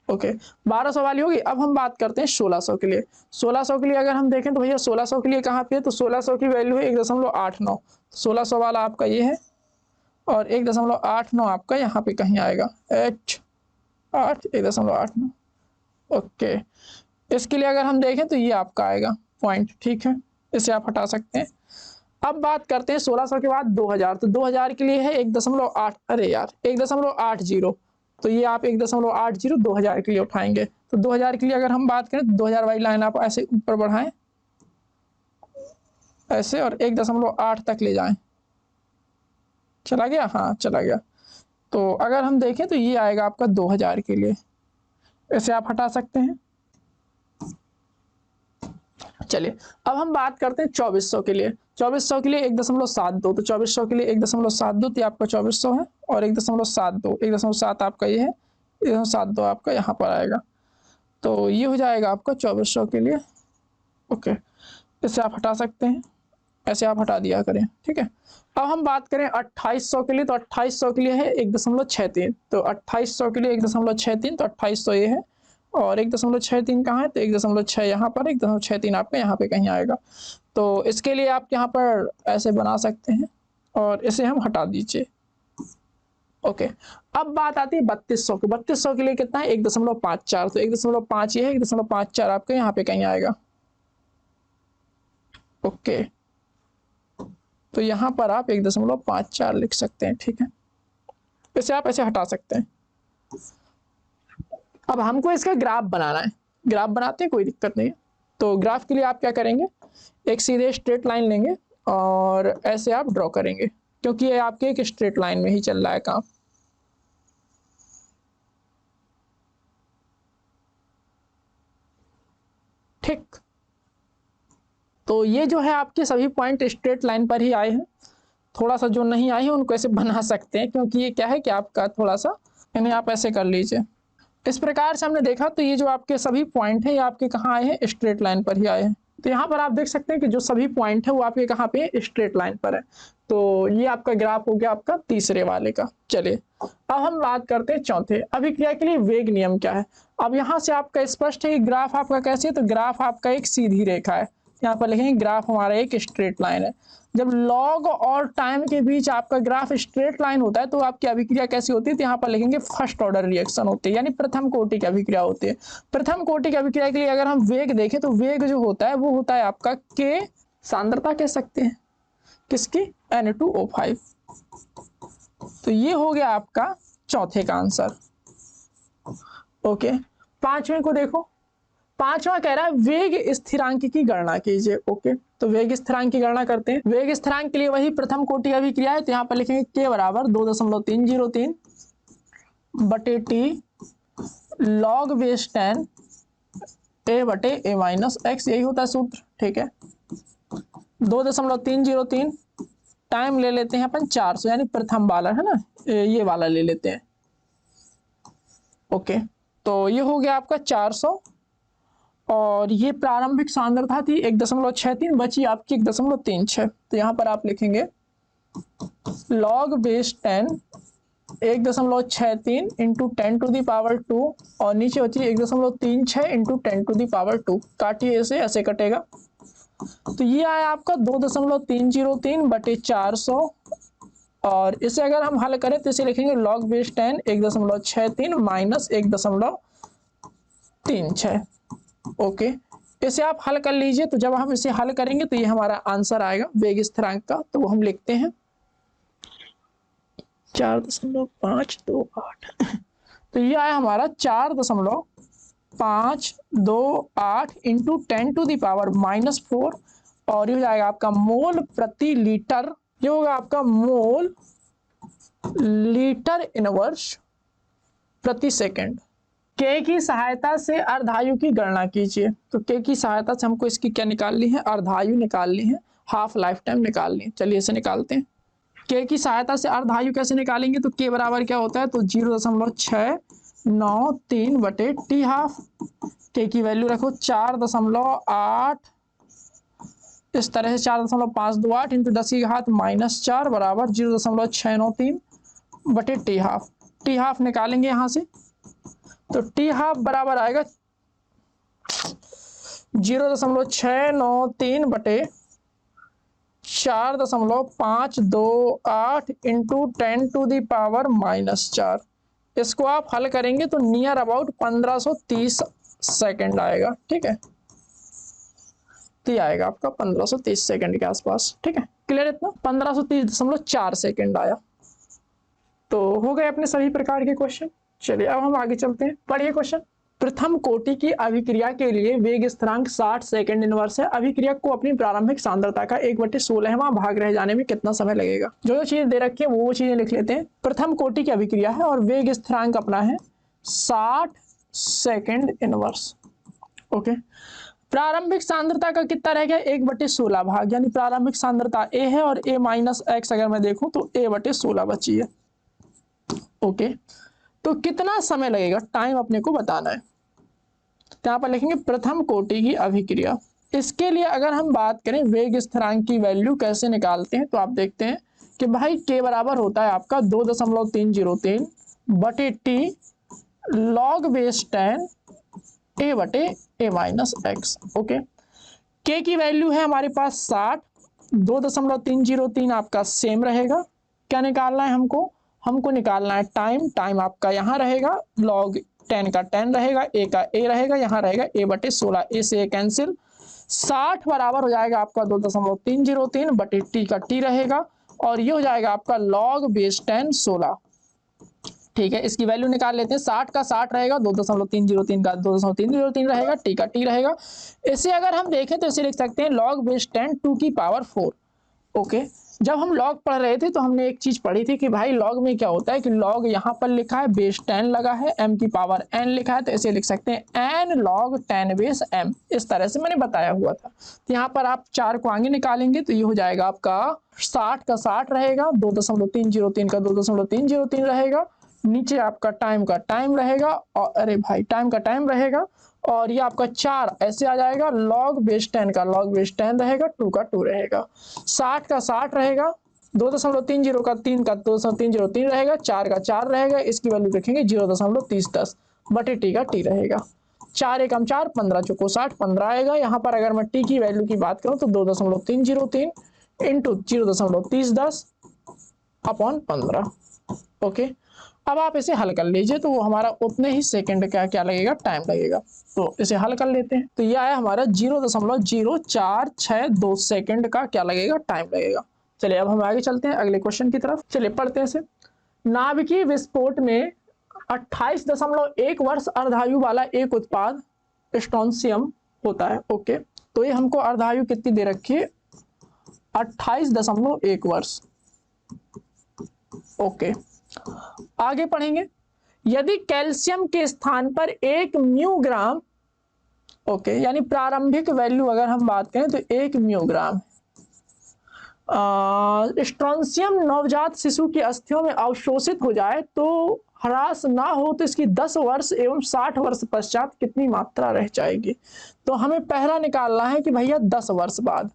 ओके, 1200 वाली होगी। अब हम बात करते हैं 1600 के लिए। 1600 के लिए अगर हम देखें तो भैया 1600 के लिए कहाँ पे है? तो 1600 की वैल्यू है 1.89। 1600 वाला आपका ये है, और 1.89 आपका यहाँ पे कहीं आएगा। 1.89। ओके, इसके लिए अगर हम देखें तो ये आपका आएगा पॉइंट, ठीक है। इसे आप हटा सकते हैं। अब बात करते हैं 1600 के बाद 2000। तो 2000 के लिए है 1.8। अरे यार, 1.80। तो ये आप 1.80 2000 के लिए उठाएंगे। तो 2000 के लिए अगर हम बात करें तो 2000 वाली लाइन आप ऐसे ऊपर बढ़ाएं ऐसे, और 1.8 तक ले जाएं। चला गया? हाँ, चला गया। तो अगर हम देखें तो ये आएगा आपका 2000 के लिए। इसे आप हटा सकते हैं। चलिए, अब हम बात करते हैं 2400 के लिए। 2400 के लिए 1.72। तो 2400 के लिए 1.72, तो आपका 2400 है, और 1.72 1.7 आपका ये है, 1.72 आपका यहाँ पर आएगा। तो ये हो जाएगा आपका 2400 के लिए। ओके, इसे आप हटा सकते हैं। ऐसे आप हटा दिया करें, ठीक है। अब हम बात करें 2800 के लिए। तो 2800 के लिए है 1.63। तो 2800 के लिए 1.63, तो 2800 ये है, और 1.63 कहाँ है? तो 1.6 यहाँ पर, 1.63 आपका यहाँ पे कहीं आएगा। तो इसके लिए आप यहाँ पर ऐसे बना सकते हैं, और इसे हम हटा दीजिए। ओके, अब बात आती है 3200 की। 3200 के लिए कितना है? 1.54। तो 1.5 ये है, 1.54 आपका यहाँ पे कहीं आएगा। ओके, तो यहाँ पर आप 1.54 लिख सकते हैं, ठीक है। इसे आप ऐसे हटा सकते हैं। अब हमको इसका ग्राफ बनाना है। ग्राफ बनाते हैं, कोई दिक्कत नहीं है। तो ग्राफ के लिए आप क्या करेंगे? एक सीधे स्ट्रेट लाइन लेंगे और ऐसे आप ड्रॉ करेंगे, क्योंकि ये आपके एक स्ट्रेट लाइन में ही चल रहा है काम। ठीक, तो ये जो है आपके सभी पॉइंट स्ट्रेट लाइन पर ही आए हैं। थोड़ा सा जो नहीं आए हैं उनको ऐसे बना सकते हैं, क्योंकि ये क्या है कि आपका थोड़ा सा, इन्हें आप ऐसे कर लीजिए। इस प्रकार से हमने देखा तो ये जो आपके सभी पॉइंट हैं ये आपके कहाँ आए हैं? स्ट्रेट लाइन पर ही आए हैं। तो यहाँ पर आप देख सकते हैं कि जो सभी पॉइंट है वो आपके कहाँ पे स्ट्रेट लाइन पर है। तो ये आपका ग्राफ हो गया आपका तीसरे वाले का। चलिए अब हम बात करते हैं चौथे। अभिक्रिया के लिए वेग नियम क्या है। अब यहाँ से आपका स्पष्ट है कि ग्राफ आपका कैसे है, तो ग्राफ आपका एक सीधी रेखा है। यहाँ पर लिखेंगे ग्राफ हमारा एक स्ट्रेट लाइन है। जब लॉग और टाइम के बीच आपका ग्राफ स्ट्रेट लाइन होता है तो आपकी अभिक्रिया कैसी होती है, तो यहाँ पर लिखेंगे फर्स्ट ऑर्डर रिएक्शन होती है, यानी प्रथम कोटि की अभिक्रिया होती है। प्रथम कोटि की अभिक्रिया के लिए अगर हम वेग देखें तो वेग जो होता है वो होता है आपका के सांद्रता कह सकते हैं किसकी, Na2O5। तो ये हो गया आपका चौथे का आंसर। ओके, पांचवें को देखो। पांचवा कह रहा है वेग स्थिरांक की गणना कीजिए। ओके, तो वेग स्थिरांक की गणना करते हैं। वेग स्थिरांक के लिए वही प्रथम कोटि की अभिक्रिया है, तो यहाँ पर लिखेंगे के बराबर 2.303 बटे टी लॉग बेस 10 ए बटे ए माइनस एक्स, यही होता है सूत्र। ठीक है, 2.303 टाइम ले लेते हैं अपन 400, यानी प्रथम वाला है ना, ये वाला ले लेते हैं। ओके, तो ये हो गया आपका 400 और ये प्रारंभिक सांद्रता थी 1.63, बची आपकी 1.36। तो यहाँ पर आप लिखेंगे लॉग बेस 10 1.63 इंटू 10⁻² और नीचे बची 1.36 इंटू 10⁻²। काटिए इसे, ऐसे कटेगा। तो ये आया आपका 2.303 बटे 400 और इसे अगर हम हल करें तो इसे लिखेंगे लॉग बेस 10 1.63 माइनस 1.36। ओके, इसे आप हल कर लीजिए। तो जब हम इसे हल करेंगे तो ये हमारा आंसर आएगा वेग स्थिरांक का। तो वो हम लिखते हैं 4.528। तो ये आया हमारा 4.528 इंटू 10⁻⁻4 और ये हो जाएगा आपका मोल प्रति लीटर। ये होगा आपका मोल लीटर इनवर्स प्रति सेकंड। के की सहायता से अर्धायु की गणना कीजिए। तो के की सहायता से हमको इसकी क्या निकालनी है, अर्धायु निकालनी है, हाफ लाइफ टाइम निकालनी है। चलिए इसे निकालते हैं। के की सहायता से अर्धायु कैसे निकालेंगे, तो के बराबर क्या होता है, तो 0.693 बटे टी हाफ। के की वैल्यू रखो 4.8, इस तरह से 4.528 इंटू 10⁻⁻4 बराबर 0.693 बटे टी हाफ। टी हाफ निकालेंगे यहाँ से, तो टी हाफ बराबर आएगा 0.693 बटे 4.528 इंटू 10⁻⁻4। इसको आप हल करेंगे तो नियर अबाउट 1530 सेकंड आएगा। ठीक है, तो आएगा आपका 1530 सेकंड के आसपास। ठीक है, क्लियर, इतना 1530.4 सेकंड आया। तो हो गए अपने सभी प्रकार के क्वेश्चन। चलिए अब हम आगे चलते हैं। पढ़िए क्वेश्चन। प्रथम कोटि की अभिक्रिया के लिए वेग स्थिरांक 60 सेकंड इनवर्स है। अभिक्रिया को अपनी प्रारंभिक सांद्रता का 1/16वां भाग रह जाने में कितना समय लगेगा। जो चीजें दे रखी है वो चीजें लिख लेते हैं। प्रथम कोटि की अभिक्रिया है और वेग स्थिरांक अपना है 60 सेकंड इनवर्स। ओके, प्रारंभिक सांद्रता का कितना रह गया, 1/16 भाग, यानी प्रारंभिक सांद्रता ए है और ए माइनस एक्स अगर मैं देखूं तो a/16 बची है। ओके, तो कितना समय लगेगा, टाइम अपने को बताना है। तो यहाँ पर लिखेंगे प्रथम कोटि की अभिक्रिया। इसके लिए अगर हम बात करें वेग स्थिरांक की वैल्यू कैसे निकालते हैं, तो आप देखते हैं कि भाई के बराबर होता है आपका 2.303 बटे टी लॉग बेस 10 ए बटे ए माइनस एक्स। ओके, के की वैल्यू है हमारे पास 60, 2.303 आपका सेम रहेगा। क्या निकालना है हमको निकालना है टाइम। टाइम आपका यहाँ रहेगा, लॉग 10 का 10 रहेगा, ए का ए रहेगा, यहाँ रहेगा a/16, ए से कैंसिल। 60 बराबर हो जाएगा आपका 2.303 बटे टी का टी रहेगा और ये हो जाएगा आपका लॉग बेस 10 16। ठीक है, इसकी वैल्यू निकाल लेते हैं। 60 का 60 रहेगा, 2.303 का 2.303 रहेगा, टी का टी रहेगा। इसे अगर हम देखें तो इसे लिख सकते हैं लॉग बेस 10 2 की पावर 4। ओके, जब हम लॉग पढ़ रहे थे तो हमने एक चीज पढ़ी थी कि भाई लॉग में क्या होता है कि लॉग यहाँ पर लिखा है बेस 10 लगा है, m की पावर n लिखा है, तो इसे लिख सकते हैं n log 10 बेस m। इस तरह से मैंने बताया हुआ था। तो यहाँ पर आप 4 को आगे निकालेंगे तो ये हो जाएगा आपका 60 का 60 रहेगा, 2.303 का 2.303 रहेगा, नीचे आपका टाइम का टाइम रहेगा और अरे भाई टाइम का टाइम रहेगा और ये आपका 4 ऐसे आ जाएगा, लॉग बेस 10 का लॉग बेस 10 रहेगा, 2 का 2 रहेगा, 60 का 60 रहेगा, 2.30 का 3 का 2.303 रहेगा, 4 का 4 रहेगा, इसकी वैल्यू रखेंगे 0.3010 बटे टी का टी रहेगा। 4 एकम 4, 15 चौको 60, 15 आएगा। यहाँ पर अगर मैं टी की वैल्यू की बात करूँ तो 2.303 इंटू 0.3010 अपॉन 15। ओके, अब आप इसे हल कर लीजिए तो वो हमारा उतने ही सेकंड का क्या लगेगा, टाइम लगेगा। तो इसे हल कर लेते हैं। तो ये आया हमारा 0.0462 सेकंड का क्या लगेगा, टाइम लगेगा। चलिए अब हम आगे चलते हैं अगले क्वेश्चन की तरफ। चलिए पढ़ते हैं इसे। नाभिकीय विस्फोट में 28.1 वर्ष अर्धायु वाला एक उत्पाद स्ट्रोंशियम होता है। ओके, तो ये हमको अर्धायु कितनी दे रखी है, 28.1 वर्ष। ओके, आगे पढ़ेंगे। यदि कैल्शियम के स्थान पर 1 म्यूग्राम, ओके, यानी प्रारंभिक वैल्यू अगर हम बात करें तो 1 म्यूग्राम स्ट्रोंशियम नवजात शिशु की अस्थियों में अवशोषित हो जाए तो ह्रास ना हो तो इसकी 10 वर्ष एवं 60 वर्ष पश्चात कितनी मात्रा रह जाएगी। तो हमें पहला निकालना है कि भैया 10 वर्ष बाद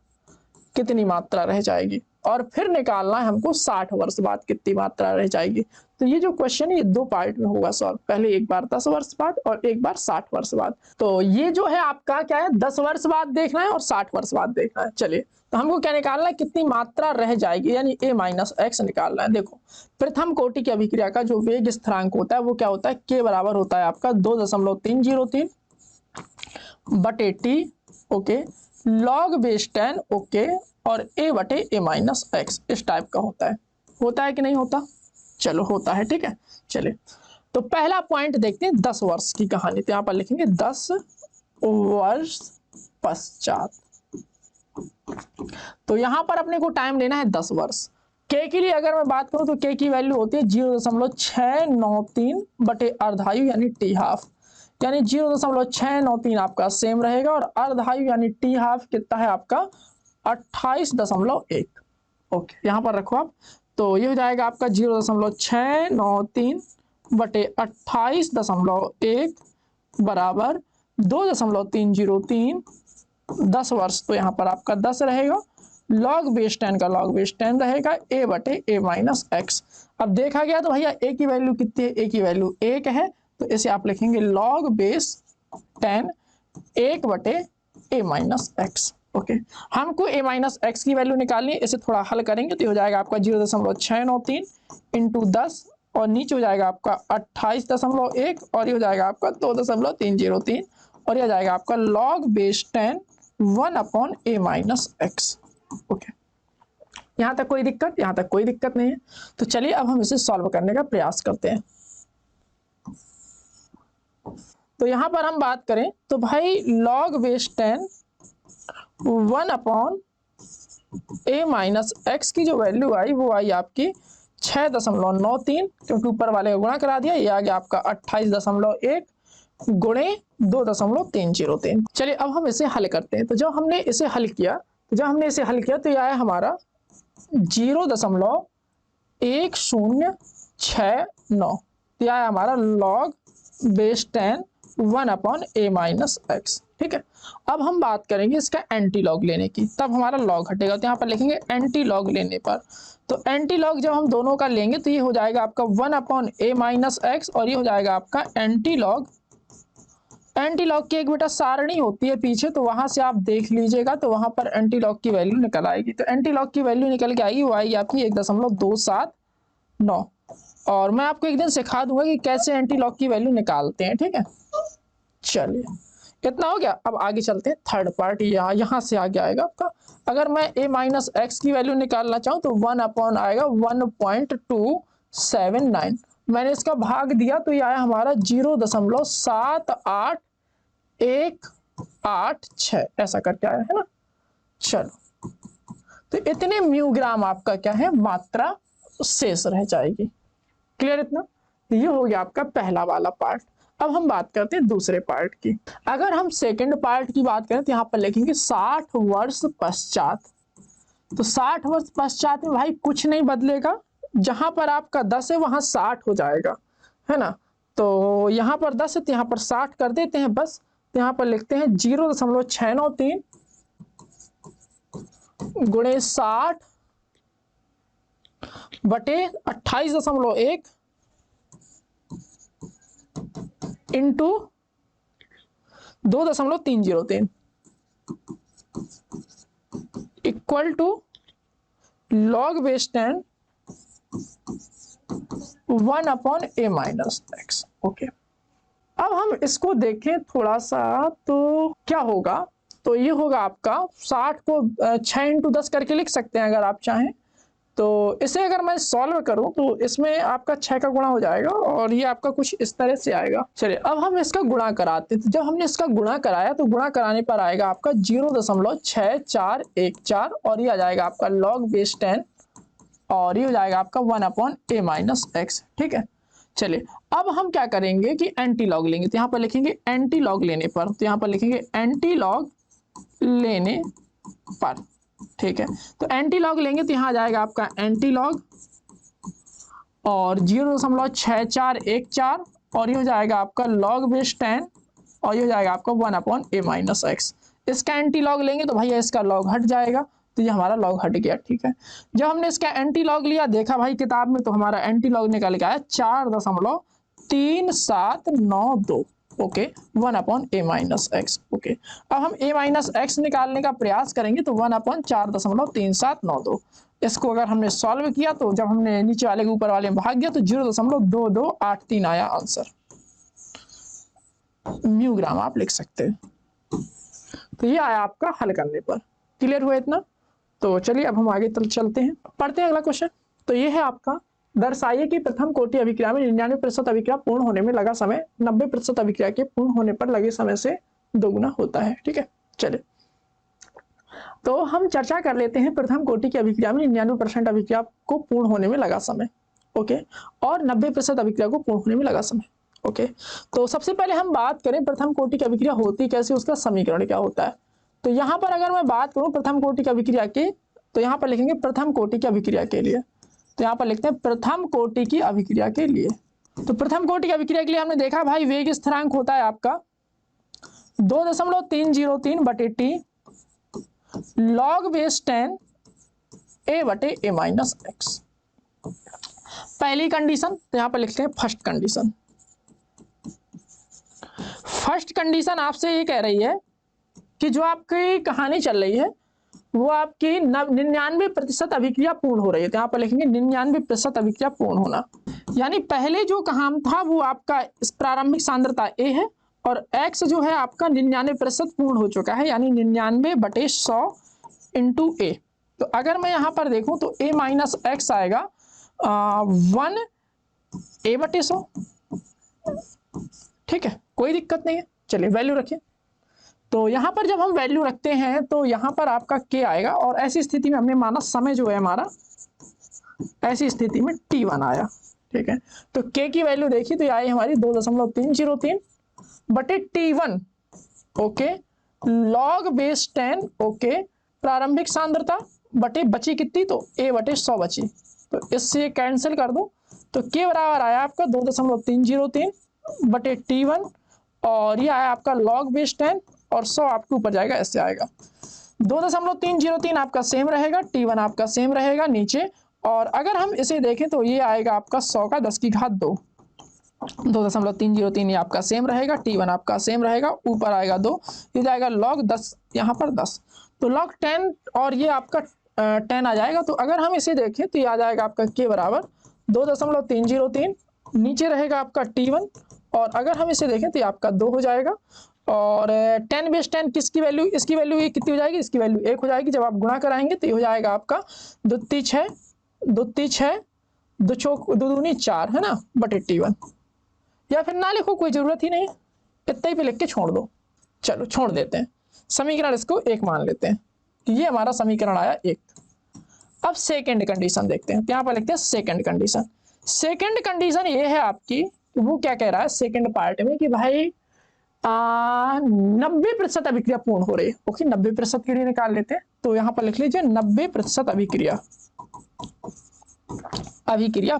कितनी मात्रा रह जाएगी, और फिर निकालना है हमको 60 वर्ष बाद कितनी मात्रा रह जाएगी। तो ये जो क्वेश्चन है ये 2 पार्ट में होगा सॉल्व, पहले एक बार 10 वर्ष बाद और एक बार 60 वर्ष बाद। तो ये जो है आपका क्या है, 10 वर्ष बाद देखना है और 60 वर्ष बाद देखना है। चलिए, तो हमको क्या निकालना है, कितनी मात्रा रह जाएगी, यानी a माइनस एक्स निकालना है। देखो, प्रथम कोटि की अभिक्रिया का जो वेग स्थिरांक होता है वो क्या होता है, k बराबर होता है आपका 2.303 बटे T, okay, log base 10, okay, और a बटे a माइनस एक्स, इस टाइप का होता है कि नहीं होता। चलो होता है, ठीक है। चलिए, तो पहला पॉइंट देखते हैं 10 वर्ष की कहानी। तो यहाँ पर लिखेंगे 10 वर्ष पश्चात। तो यहाँ पर अपने को टाइम लेना है 10 वर्ष। के के लिए अगर मैं बात करूं तो के की वैल्यू होती है 0.693 बटे अर्धायु यानी टी हाफ, यानी 0.693 आपका सेम रहेगा, और अर्धायु यानी टी हाफ कितना है आपका 28.1। ओके, यहाँ पर रखो आप। तो ये हो जाएगा आपका 0.693 बटे 28.1 बराबर 2.303, 10 वर्ष। तो यहाँ पर आपका 10 रहेगा, लॉग बेस 10 का लॉग बेस 10 रहेगा, a बटे a माइनस एक्स। अब देखा गया तो भैया a की वैल्यू कितनी है, a की वैल्यू 1 है, तो इसे आप लिखेंगे log बेस 10 1 बटे a माइनस एक्स। ओके, हमको a माइनस एक्स की वैल्यू निकालनी है, इसे थोड़ा हल करेंगे तो हो जाएगा आपका 0.693 इंटू 10, और नीचे हो जाएगा आपका 28.1, और ये हो जाएगा आपका 2.303, और यह जाएगा आपका log base 10 1 upon a minus x. Okay, यहाँ तक कोई दिक्कत, यहाँ तक कोई दिक्कत नहीं है। तो चलिए अब हम इसे सॉल्व करने का प्रयास करते हैं। तो यहाँ पर हम बात करें तो भाई log base 10 1 upon a minus x की जो वैल्यू आई वो आई आपकी 6.93, क्योंकि ऊपर वाले को गुणा करा दिया, ये आ गया आपका 28.1 गुणे 2.303। चलिए अब हम इसे हल करते हैं। तो जब हमने इसे हल किया तो ये आया हमारा 0.1069, यह आया हमारा log base 10 1 upon a minus x. ठीक है, अब हम बात करेंगे इसका एंटी लॉग लेने की, तब हमारा लॉग हटेगा। तो यहाँ पर लिखेंगे एंटी लॉग लेने पर। तो एंटी लॉग जब हम दोनों का लेंगे तो ये हो जाएगा आपका 1 अपॉन a माइनस एक्स, और ये हो जाएगा आपका एंटी लॉग की एक बेटा सारणी होती है पीछे, तो वहां से आप देख लीजिएगा, तो वहां पर एंटी लॉग की वैल्यू निकल आएगी। तो एंटी लॉग की वैल्यू निकल के आएगी, वो आएगी आपकी 1.279, और मैं आपको एक दिन सिखा दूंगा कि कैसे एंटी लॉग की वैल्यू निकालते हैं। ठीक है, चलिए इतना हो गया। अब आगे चलते हैं, थर्ड पार्ट यहाँ से आगे आएगा आपका। अगर मैं a माइनस एक्स की वैल्यू निकालना चाहूँ तो 1 अपॉन आएगा 1.279, मैंने इसका भाग दिया तो ये आया हमारा 0.78186, ऐसा करके आया है ना। चलो, तो इतने म्यूग्राम आपका क्या है मात्रा शेष रह जाएगी। क्लियर इतना? तो ये हो गया आपका पहला वाला पार्ट। अब हम बात करते हैं दूसरे पार्ट की। अगर हम सेकंड पार्ट की बात करें तो यहाँ पर लिखेंगे 60 वर्ष पश्चात। तो 60 वर्ष पश्चात में भाई कुछ नहीं बदलेगा, जहां पर आपका 10 है वहां 60 हो जाएगा, है ना। तो यहाँ पर 10 है तो यहाँ पर 60 कर देते हैं बस। तो यहाँ पर लिखते हैं 0.693 गुणे 60 बटे 28.1 into 2.303 equal to log base 10 1/a-x। Okay, अब हम इसको देखें थोड़ा सा तो क्या होगा, तो ये होगा आपका 60 को 6 इंटू 10 करके लिख सकते हैं अगर आप चाहें। तो इसे अगर मैं सॉल्व करूं तो इसमें आपका 6 का गुणा हो जाएगा और ये आपका कुछ इस तरह से आएगा। चलिए अब हम इसका गुणा कराते हैं। तो जब हमने इसका गुणा कराया तो गुणा कराने पर आएगा आपका 0.6414 और ये आ जाएगा आपका log बेस 10 और ये हो जाएगा आपका 1/a-x। ठीक है, चलिए अब हम क्या करेंगे कि एंटी लॉग लेंगे। तो यहाँ पर लिखेंगे एंटी लॉग लेने पर, तो यहाँ पर लिखेंगे एंटी लॉग लेने पर। ठीक है, तो एंटी लॉग लेंगे तो यहाँ आ जाएगा आपका एंटी लॉग और 0.6414 और ये हो जाएगा आपका log बेस 10 और ये हो जाएगा आपका 1/a-x। इसका एंटी लॉग लेंगे तो भैया इसका लॉग हट जाएगा, तो ये हमारा लॉग हट गया। ठीक है, जब हमने इसका एंटी लॉग लिया देखा भाई किताब में, तो हमारा एंटी लॉग निकल के आया 4.3792। Okay, 1/a-x। ओके, अब हम a-x निकालने का प्रयास करेंगे तो 1/4.3792। इसको अगर हमने सॉल्व किया तो जब हमने नीचे वाले के ऊपर वाले में भाग गया तो 0.2283 आया आंसर। म्यू ग्राम आप लिख सकते हैं। तो ये आया आपका हल करने पर। क्लियर हुआ इतना? तो चलिए अब हम आगे चलते हैं, पढ़ते हैं अगला क्वेश्चन। तो ये है आपका, दर्शाइए कि प्रथम कोटि अभिक्रिया में 99% अभिक्रिया पूर्ण होने में लगा समय 90% अभिक्रिया के पूर्ण होने पर लगे समय से दोगुना होता है। ठीक है, चलिए तो हम चर्चा कर लेते हैं प्रथम कोटि की अभिक्रिया में 99% अभिक्रिया को पूर्ण होने में लगा समय। ओके, और 90% अभिक्रिया को पूर्ण होने में लगा समय। ओके, तो सबसे पहले हम बात करें प्रथम कोटि की अभिक्रिया होती कैसे, उसका समीकरण क्या होता है। तो यहाँ पर अगर मैं बात करूं प्रथम कोटि की अभिक्रिया की, तो यहाँ पर लिखेंगे प्रथम कोटि की अभिक्रिया के लिए। तो यहाँ पर लिखते हैं प्रथम कोटि की अभिक्रिया के लिए। तो प्रथम कोटि की अभिक्रिया के लिए हमने देखा भाई वेग स्थिरांक होता है आपका 2.303 बटे टी log बेस 10 a/a-x। पहली कंडीशन, तो यहाँ पर लिखते हैं फर्स्ट कंडीशन। फर्स्ट कंडीशन आपसे ये कह रही है कि जो आपकी कहानी चल रही है वो आपकी 99% अभिक्रिया पूर्ण हो रही है। तो यहाँ पर लिखेंगे 99% अभिक्रिया पूर्ण होना, यानी पहले जो काम था वो आपका प्रारंभिक सांद्रता A है और X जो है आपका 99% पूर्ण हो चुका है, यानी 99/100 इंटू A। तो अगर मैं यहाँ पर देखूं तो a-x आएगा 1a/100। ठीक है, कोई दिक्कत नहीं है। चलिए वैल्यू रखिए। तो यहाँ पर जब हम वैल्यू रखते हैं तो यहाँ पर आपका k आएगा और ऐसी स्थिति में हमने माना समय जो है हमारा, ऐसी स्थिति में t1 आया। ठीक है, तो k की वैल्यू देखी तो आई हमारी 2.303 बटे t1। Okay, log base 10 okay प्रारंभिक सांद्रता बटे बची कितनी, तो a/100 बची। तो इससे कैंसिल कर दो तो k बराबर आया आपका 2.303 बटे t1 और ये आया आपका log बेस 10 और 100 आपके ऊपर जाएगा, ऐसे आएगा। 2.303 आपका सेम रहेगा, t1 आपका सेम रहेगा नीचे, और अगर हम इसे देखें तो ये आएगा आपका 100 का 10 की घात 2। 2.303 ये आपका सेम रहेगा, t1 आपका सेम रहेगा, ऊपर आएगा 2, ये जाएगा log 10, यहाँ पर 10, तो log 10 और ये आपका 10 आ जाएगा। तो अगर हम इसे देखें तो ये आ जाएगा आपका k बराबर 2.303, नीचे रहेगा आपका t1 और अगर हम इसे देखें तो ये आपका 2 हो जाएगा। और 10 बेस 10 किसकी वैल्यू, इसकी वैल्यू ये कितनी हो जाएगी, इसकी वैल्यू 1 हो जाएगी। जब आप गुणा कराएंगे तो ये हो जाएगा आपका 2 3 6 2 3 6 2 चौक 2 दूनी 4 है ना, बटे t1। या फिर ना लिखो, कोई जरूरत ही नहीं, इतना ही पे लिख के छोड़ दो। चलो छोड़ देते हैं, समीकरण इसको 1 मान लेते हैं कि ये हमारा समीकरण आया 1। अब सेकेंड कंडीशन देखते हैं, यहाँ पर लिखते हैं सेकेंड कंडीशन। सेकेंड कंडीशन ये है आपकी, वो क्या कह रहा है सेकेंड पार्ट में कि भाई 90% अभिक्रिया पूर्ण हो रही है। ओके, 90% के लिए निकाल लेते हैं। तो यहाँ पर लिख लीजिए 90% अभिक्रिया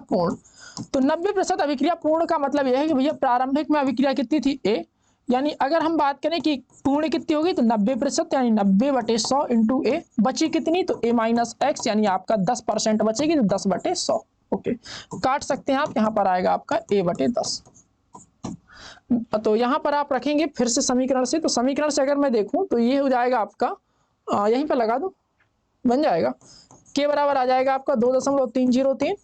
पूर्ण। तो 90% अभिक्रिया पूर्ण का मतलब यह है कि भैया प्रारंभिक में अभिक्रिया कितनी थी A, यानी अगर हम बात करें कि पूर्ण कितनी होगी तो 90% यानी 90/100 इंटू ए, बची कितनी तो a माइनस एक्स यानी आपका 10% बचेगी तो 10/100। ओके, काट सकते हैं आप, यहाँ पर आएगा आपका a/10। तो यहाँ पर आप रखेंगे फिर से समीकरण से, तो समीकरण से अगर मैं देखूं तो ये हो जाएगा आपका, यहीं पर लगा दो, बन जाएगा के बराबर आ जाएगा आपका 2.303।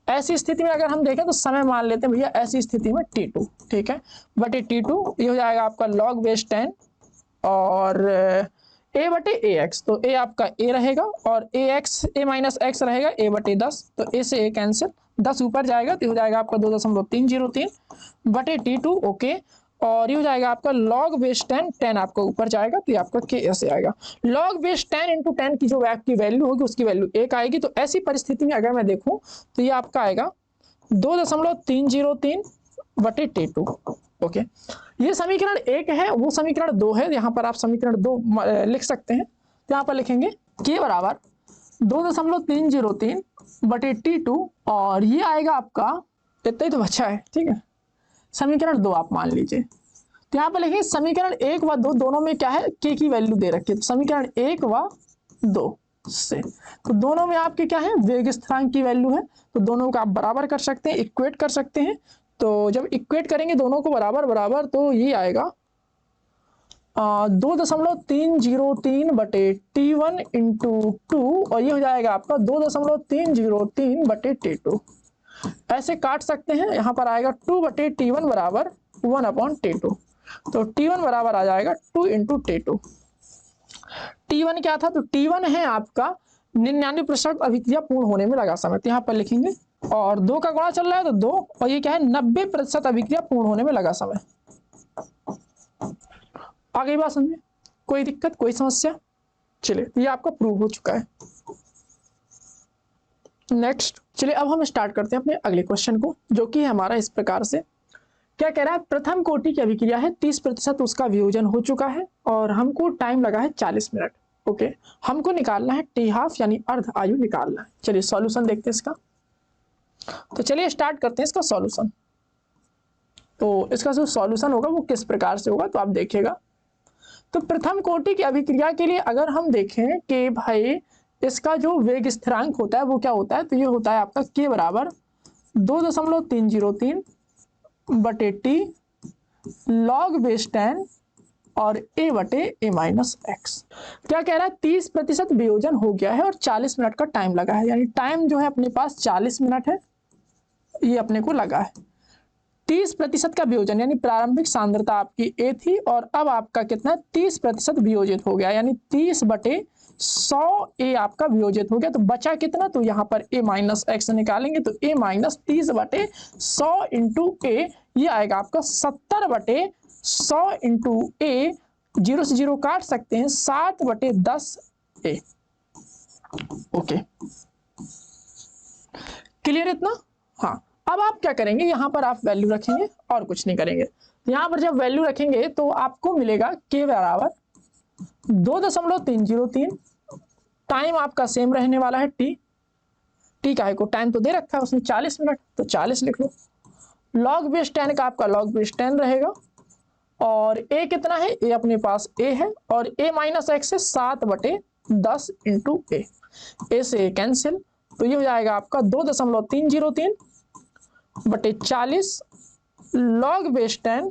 ऐसी स्थिति में अगर हम देखें तो समय मान लेते हैं भैया, ऐसी स्थिति में t2, ठीक है, बटे t2 ये हो जाएगा आपका log बेस 10 और a/ax, तो a आपका a रहेगा और a माइनस एक्स रहेगा a/10, तो a से a कैंसिल, 10 ऊपर जाएगा तो हो जाएगा आपका 2.303 बटे t2। ओके, और ये हो जाएगा आपका log बेस 10 आपका ऊपर जाएगा तो ये आपका k ऐसे आएगा। log बेस 10 इंटू 10 की जो की वैल्यू होगी उसकी वैल्यू 1 आएगी। तो ऐसी परिस्थिति में अगर मैं देखूं तो ये आपका आएगा 2.303 बटे t2। ओके, ये समीकरण 1 है, वो समीकरण 2 है। यहाँ पर आप समीकरण 2 लिख सकते हैं, तो यहाँ पर लिखेंगे k बराबर 2.303 बटे t2 और ये आएगा आपका, इतना ही तो बचा है, ठीक है, समीकरण 2 आप मान लीजिए। तो यहाँ पर लिखिए समीकरण 1 व 2 दोनों में क्या है, k की वैल्यू दे रखी है, तो समीकरण 1 व 2 से, तो दोनों में आपके क्या है, वेग स्थिरांक की वैल्यू है, तो दोनों को आप बराबर कर सकते हैं, इक्वेट कर सकते हैं। तो जब इक्वेट करेंगे दोनों को बराबर बराबर तो ये आएगा 2.303 बटे t1 इंटू 2 और ये हो जाएगा आपका 2.303 बटे t2। ऐसे काट सकते हैं, यहाँ पर आएगा 2 बटे t1 बराबर 1/t2, तो t1 बराबर आ जाएगा 2 इंटू t2। t1 क्या था, तो t1 है आपका 99% अभिक्रिया पूर्ण होने में लगा समय, तो यहाँ पर लिखेंगे और 2 का गुणा चल रहा है तो 2 और ये क्या है 90% अभिक्रिया पूर्ण होने में लगा समय। आ गई बात समझे, कोई दिक्कत कोई समस्या? चलिए ये आपका प्रूव हो चुका है। नेक्स्ट चलिए अब हम स्टार्ट करते हैं अपने अगले क्वेश्चन को, जो कि हमारा इस प्रकार से क्या कह रहा है, प्रथम कोटि की अभिक्रिया है, 30% उसका वियोजन हो चुका है और हमको टाइम लगा है 40 मिनट। ओके, हमको निकालना है टी हाफ यानी अर्ध आयु निकालना है। चलिए सॉल्यूशन देखते हैं इसका। तो चलिए स्टार्ट करते हैं इसका सॉल्यूशन। तो इसका जो सॉल्यूशन होगा वो किस प्रकार से होगा तो आप देखिएगा। तो प्रथम कोटि की अभिक्रिया के लिए अगर हम देखें कि भाई इसका जो वेग स्थिरांक होता है वो क्या होता है, तो ये होता है आपका k बराबर 2.303 बटे टी log बेस 10 और a बटे a माइनस एक्स। क्या कह रहा है, 30% वियोजन हो गया है और 40 मिनट का टाइम लगा है, यानी टाइम जो है अपने पास 40 मिनट है, ये अपने को लगा है। 30% का वियोजन यानी प्रारंभिक सांद्रता आपकी a थी और अब आपका कितना 30% वियोजित हो गया, यानी 30/100 a आपका वियोजित हो गया। तो बचा कितना, तो यहाँ पर a माइनस एक्स निकालेंगे तो a माइनस 30/100 इंटू a, ये आएगा आपका 70/100 इंटू a, 0 से 0 काट सकते हैं, 7/10 a। ओके, क्लियर इतना? हाँ, अब आप क्या करेंगे, यहाँ पर आप वैल्यू रखेंगे और कुछ नहीं करेंगे। यहाँ पर जब वैल्यू रखेंगे तो आपको मिलेगा k बराबर 2.303, टाइम आपका सेम रहने वाला है t का है को टाइम तो दे रखा है उसने 40 मिनट, तो 40 लिख लो। log बेस 10 का आपका log बेस 10 रहेगा और a कितना है, a अपने पास a है और a माइनस एक्स है 7/10 इंटू a से कैंसिल, तो ये हो जाएगा आपका 2.303 बटे 40 log बेस 10,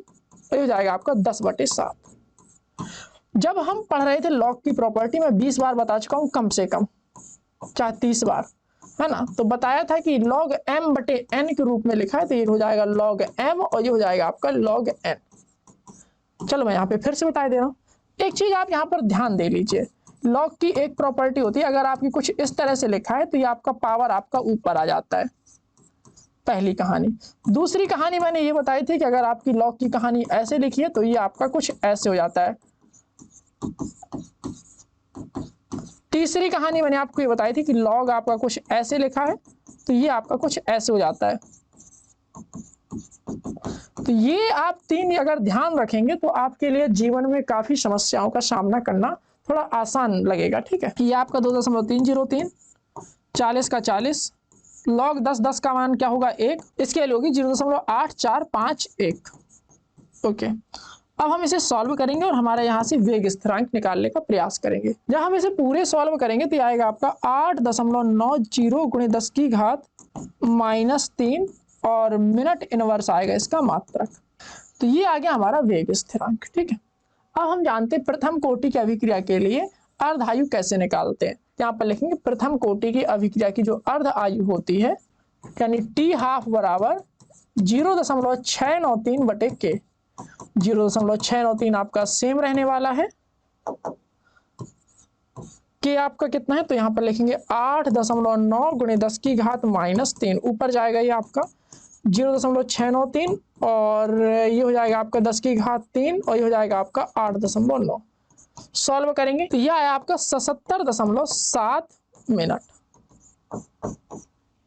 ये हो जाएगा आपका 10/7। जब हम पढ़ रहे थे लॉग की प्रॉपर्टी में 20 बार बता चुका हूं कम से कम, चाहे 30 बार, है ना, तो बताया था कि log m बटे n के रूप में लिखा है, तो ये हो जाएगा log m और ये हो जाएगा आपका log n। चलो मैं यहाँ पे फिर से बता दे रहा हूँ। एक चीज आप यहाँ पर ध्यान दे लीजिए, लॉग की एक प्रॉपर्टी होती है, अगर आपकी कुछ इस तरह से लिखा है तो ये आपका पावर आपका ऊपर आ जाता है, पहली कहानी। दूसरी कहानी मैंने ये बताई थी कि अगर आपकी लॉग की कहानी ऐसे लिखी है तो ये आपका कुछ ऐसे हो जाता है। तीसरी कहानी मैंने आपको ये बताई थी कि लॉग आपका कुछ ऐसे लिखा है तो ये आपका कुछ ऐसे हो जाता है। तो ये आप तीन अगर ध्यान रखेंगे तो आपके लिए जीवन में काफी समस्याओं का सामना करना थोड़ा आसान लगेगा, ठीक है। ये आपका 2.303, 40 का 40, log 10 का मान क्या होगा 1, इसके लिए होगी 0.8451। ओके, अब हम इसे सॉल्व करेंगे और हमारा यहाँ से वेग स्थिरांक निकालने का प्रयास करेंगे। जब हम इसे पूरे सॉल्व करेंगे तो आएगा आपका 8.90 गुणे 10 की घात -3 और मिनट इनवर्स आएगा इसका मात्रक। तो ये आ गया हमारा वेग स्थिरांक। ठीक है, अब हम जानते हैं प्रथम कोटि की अभिक्रिया के लिए अर्ध आयु कैसे निकालते हैं। यहाँ पर लिखेंगे प्रथम कोटि की अभिक्रिया की जो अर्ध आयु होती है यानी t½ बराबर 0.693/k। 0.693 आपका सेम रहने वाला है। के आपका कितना है तो यहाँ पर लिखेंगे 8.9 गुणे 10 की घात -3, ऊपर जाएगा ये आपका 0.693 और ये हो जाएगा आपका 10 की घात 3 और ये हो जाएगा आपका 8.9। सॉल्व करेंगे तो यह आया आपका 77.7 मिनट।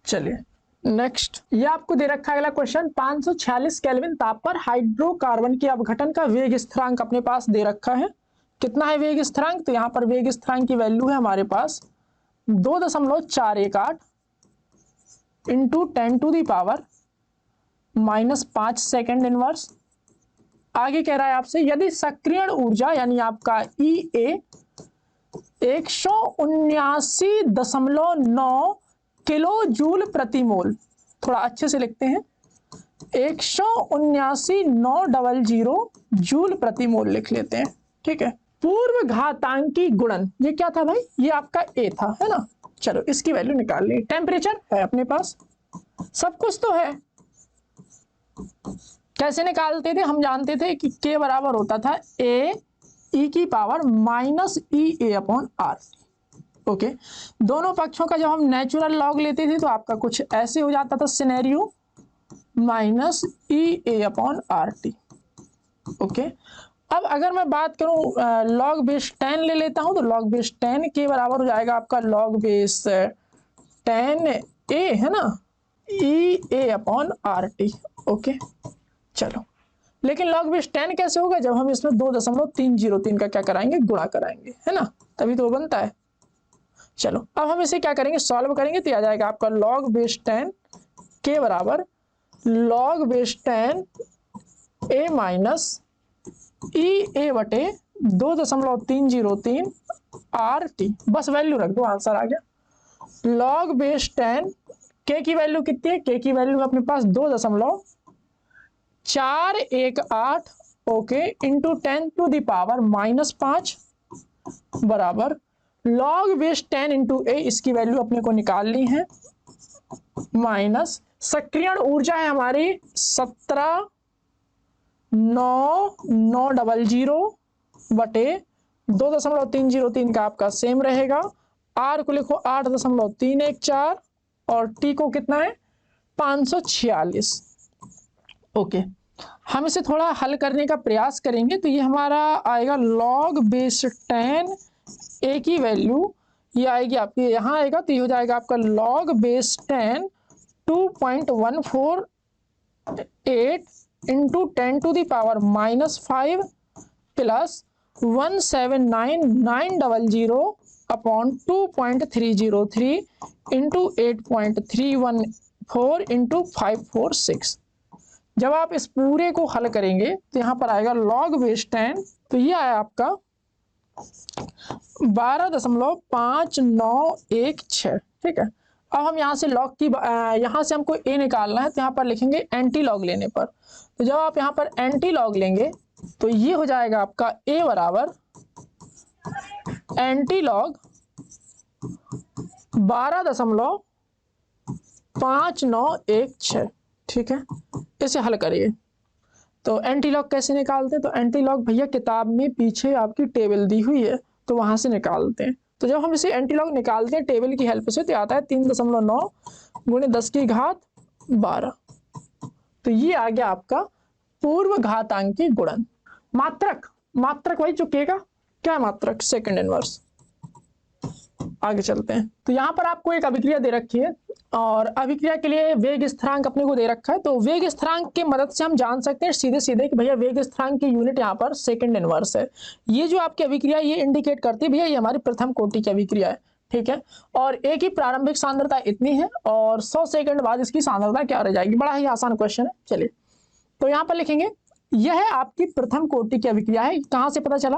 चलिए नेक्स्ट, ये आपको दे रखा है अगला क्वेश्चन। 546 केल्विन ताप पर हाइड्रोकार्बन के अपघटन का वेग स्थिरांक अपने पास दे रखा है। कितना है वेग स्थिरांक तो यहाँ पर वेग स्थिरांक की वैल्यू है हमारे पास 2.418 इंटू 10⁻⁻5 सेकेंड इनवर्स। आगे कह रहा है आपसे यदि सक्रियण ऊर्जा यानी आपका EA 179.9 किलो जूल प्रति मोल, थोड़ा अच्छे से लिखते हैं 179,900 जूल प्रति मोल लिख लेते हैं। ठीक है, पूर्व घातांकी गुणन ये क्या था भाई, ये आपका A था, है ना। चलो इसकी वैल्यू निकाल ली। टेम्परेचर है अपने पास, सब कुछ तो है। कैसे निकालते थे, हम जानते थे कि K बराबर होता था A e की पावर -EA/R। ओके, दोनों पक्षों का जब हम नेचुरल लॉग लेते थे तो आपका कुछ ऐसे हो जाता था सिनेरियो -EA/RT। ओके, अब अगर मैं बात करूं लॉग बेस 10 ले लेता हूं तो लॉग बेस 10 के बराबर हो जाएगा आपका लॉग बेस 10A, है ना, EA/RT। ओके, चलो लेकिन लॉग बेस 10 कैसे होगा, जब हम इसमें 2.303 का क्या कराएंगे, गुणा कराएंगे, है ना, तभी तो बनता है। चलो अब हम इसे क्या करेंगे, सॉल्व करेंगे तो आ जाएगा आपका log बेस 10 के बराबर log base 10 A minus EA बटे 2.303 RT। बस वैल्यू रख दो, आंसर आ गया। log बेस 10 K की वैल्यू कितनी है, K की वैल्यू अपने पास 2.418 ओके इंटू 10⁻⁻5 बराबर log बेस 10 इंटू A, इसकी वैल्यू अपने को निकाल ली है, माइनस सक्रियण ऊर्जा है हमारी 17,900 बटे 2.303 का आपका सेम रहेगा। R को लिखो 8.314 और T को कितना है 546। ओके, हम इसे थोड़ा हल करने का प्रयास करेंगे तो ये हमारा आएगा log बेस 10 A की वैल्यू ये आएगी आपकी, यहाँ आएगा तो ये हो जाएगा आपका log base 10 2.148 into 10⁻⁻5 plus 179,900 upon 2.303 into 8.314 into 546। जब आप इस पूरे को हल करेंगे तो यहाँ पर आएगा log बेस 10, तो ये आया आपका 12.5916। ठीक है, अब हम यहाँ से लॉग की यहाँ से हमको A निकालना है तो यहाँ पर लिखेंगे एंटी लॉग लेने पर। तो जब आप यहाँ पर एंटी लॉग लेंगे तो ये हो जाएगा आपका A बराबर एंटी लॉग 12.5916। ठीक है, इसे हल करिए। तो एंटी लॉग कैसे निकालते हैं, तो एंटी लॉग भैया किताब में पीछे आपकी टेबल दी हुई है तो वहां से निकालते हैं। तो जब हम इसे एंटी लॉग निकालते हैं टेबल की हेल्प से तो आता है 3.9 गुणे 10 की घात 12। तो ये आ गया आपका पूर्व घातांकी गुणन। मात्रक, मात्रक वही चुकेगा, क्या मात्रक, सेकंड इनवर्स। आगे चलते हैं। तो यहाँ पर आपको एक अभिक्रिया दे रखी है और अभिक्रिया के लिए वेग स्थिरांक अपने को दे रखा है। तो वेग स्थिरांक की मदद से हम जान सकते हैं सीधे सीधे कि भैया वेग स्थिरांक की यूनिट यहाँ पर सेकंड इनवर्स है। ये जो आपकी अभिक्रिया ये इंडिकेट करती है भैया ये हमारी प्रथम कोटि की अभिक्रिया है। ठीक है, और एक ही प्रारंभिक सांद्रता इतनी है और 100 सेकंड बाद इसकी सांद्रता क्या रह जाएगी। बड़ा ही आसान क्वेश्चन है। चलिए तो यहाँ पर लिखेंगे यह आपकी प्रथम कोटि की अभिक्रिया है। कहाँ से पता चला?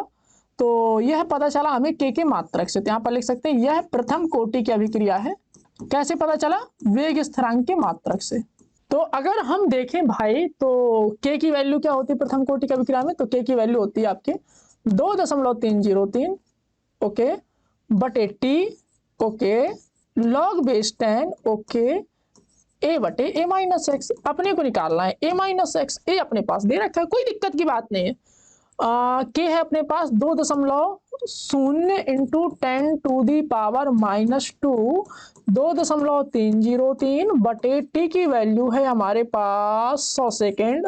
तो यह पता चला हमें के मात्रक से। तो यहाँ पर लिख सकते हैं यह प्रथम कोटि की अभिक्रिया है। कैसे पता चला? वेग स्थिरांक के मात्रक से। तो अगर हम देखें भाई तो के की वैल्यू क्या होती है प्रथम कोटि की अभिक्रिया में? तो के की वैल्यू होती है आपके 2.303 ओके बटे T okay log base 10 okay A बटे ए माइनस एक्स। अपने को निकालना है ए माइनस एक्स। ए अपने पास दे रखा है, कोई दिक्कत की बात नहीं है। के है अपने पास 2.0 इंटू 10⁻⁻², 2.303 बटे टी की वैल्यू है हमारे पास 100 सेकेंड।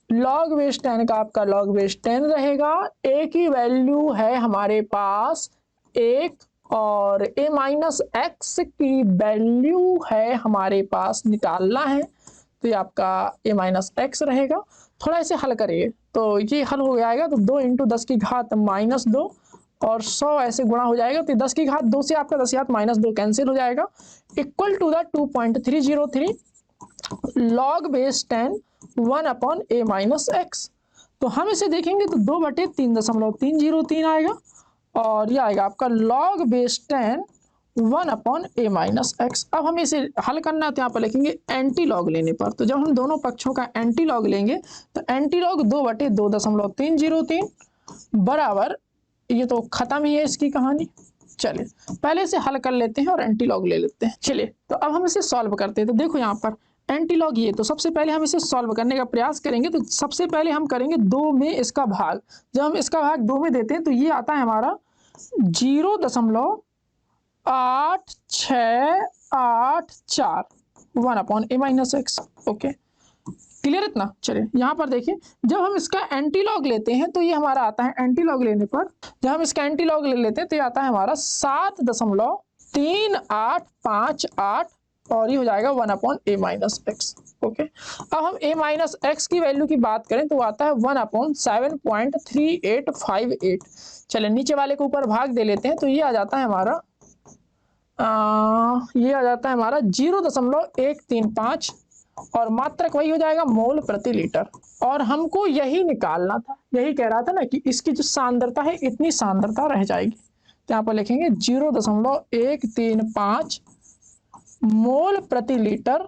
लॉग बेस 10 का आपका लॉग बेस 10 रहेगा। ए की वैल्यू है हमारे पास 1 और ए माइनस एक्स की वैल्यू है हमारे पास निकालना है। तो ये आपका ए माइनस एक्स रहेगा। थोड़ा इसे हल करिए तो ये हल हो जाएगा। तो 2 × 10⁻2 और 100 ऐसे गुणा हो जाएगा। तो 10⁻2 से आपका 10⁻2 कैंसिल हो जाएगा। Equal to the 2.303 log base 10 1/a minus x. तो हम इसे देखेंगे तो 2/3.303 आएगा और यह आएगा आपका log base 10 1/a minus x. अब हमें इसे हल करना है तो यहाँ पर लिखेंगे एंटी लॉग लेने पर। तो जब हम दोनों पक्षों का एंटी लॉग लेंगे तो एंटी लॉग 2/2.303 बराबर, ये तो खत्म ही है इसकी कहानी। चलिए पहले इसे हल कर लेते हैं और एंटी लॉग ले लेते हैं। चलिए तो अब हम इसे सॉल्व करते हैं। तो देखो यहाँ पर एंटी लॉग ये, तो सबसे पहले हम इसे सॉल्व करने का प्रयास करेंगे। तो सबसे पहले हम करेंगे 2 में इसका भाग। जब हम इसका भाग 2 में देते हैं तो ये आता है हमारा 0.8684 1/a minus x. Okay clear इतना? चलिए यहाँ पर देखिए जब हम इसका एंटी लॉग लेते हैं तो ये हमारा आता है एंटी लॉग लेने पर, जब हम इसका एंटी लॉग ले लेते हैं तो ये आता है हमारा 7.3858 और ये हो जाएगा 1/a माइनस एक्स। ओके अब हम a माइनस एक्स की वैल्यू की बात करें तो आता है 1/7.3858। चलिए नीचे वाले को ऊपर भाग दे लेते हैं तो ये आ जाता है हमारा 0.135 और मात्रक वही हो जाएगा मोल प्रति लीटर। और हमको यही निकालना था, यही कह रहा था ना कि इसकी जो सांद्रता है इतनी सांद्रता रह जाएगी। तो यहाँ पर लिखेंगे 0.135 मोल प्रति लीटर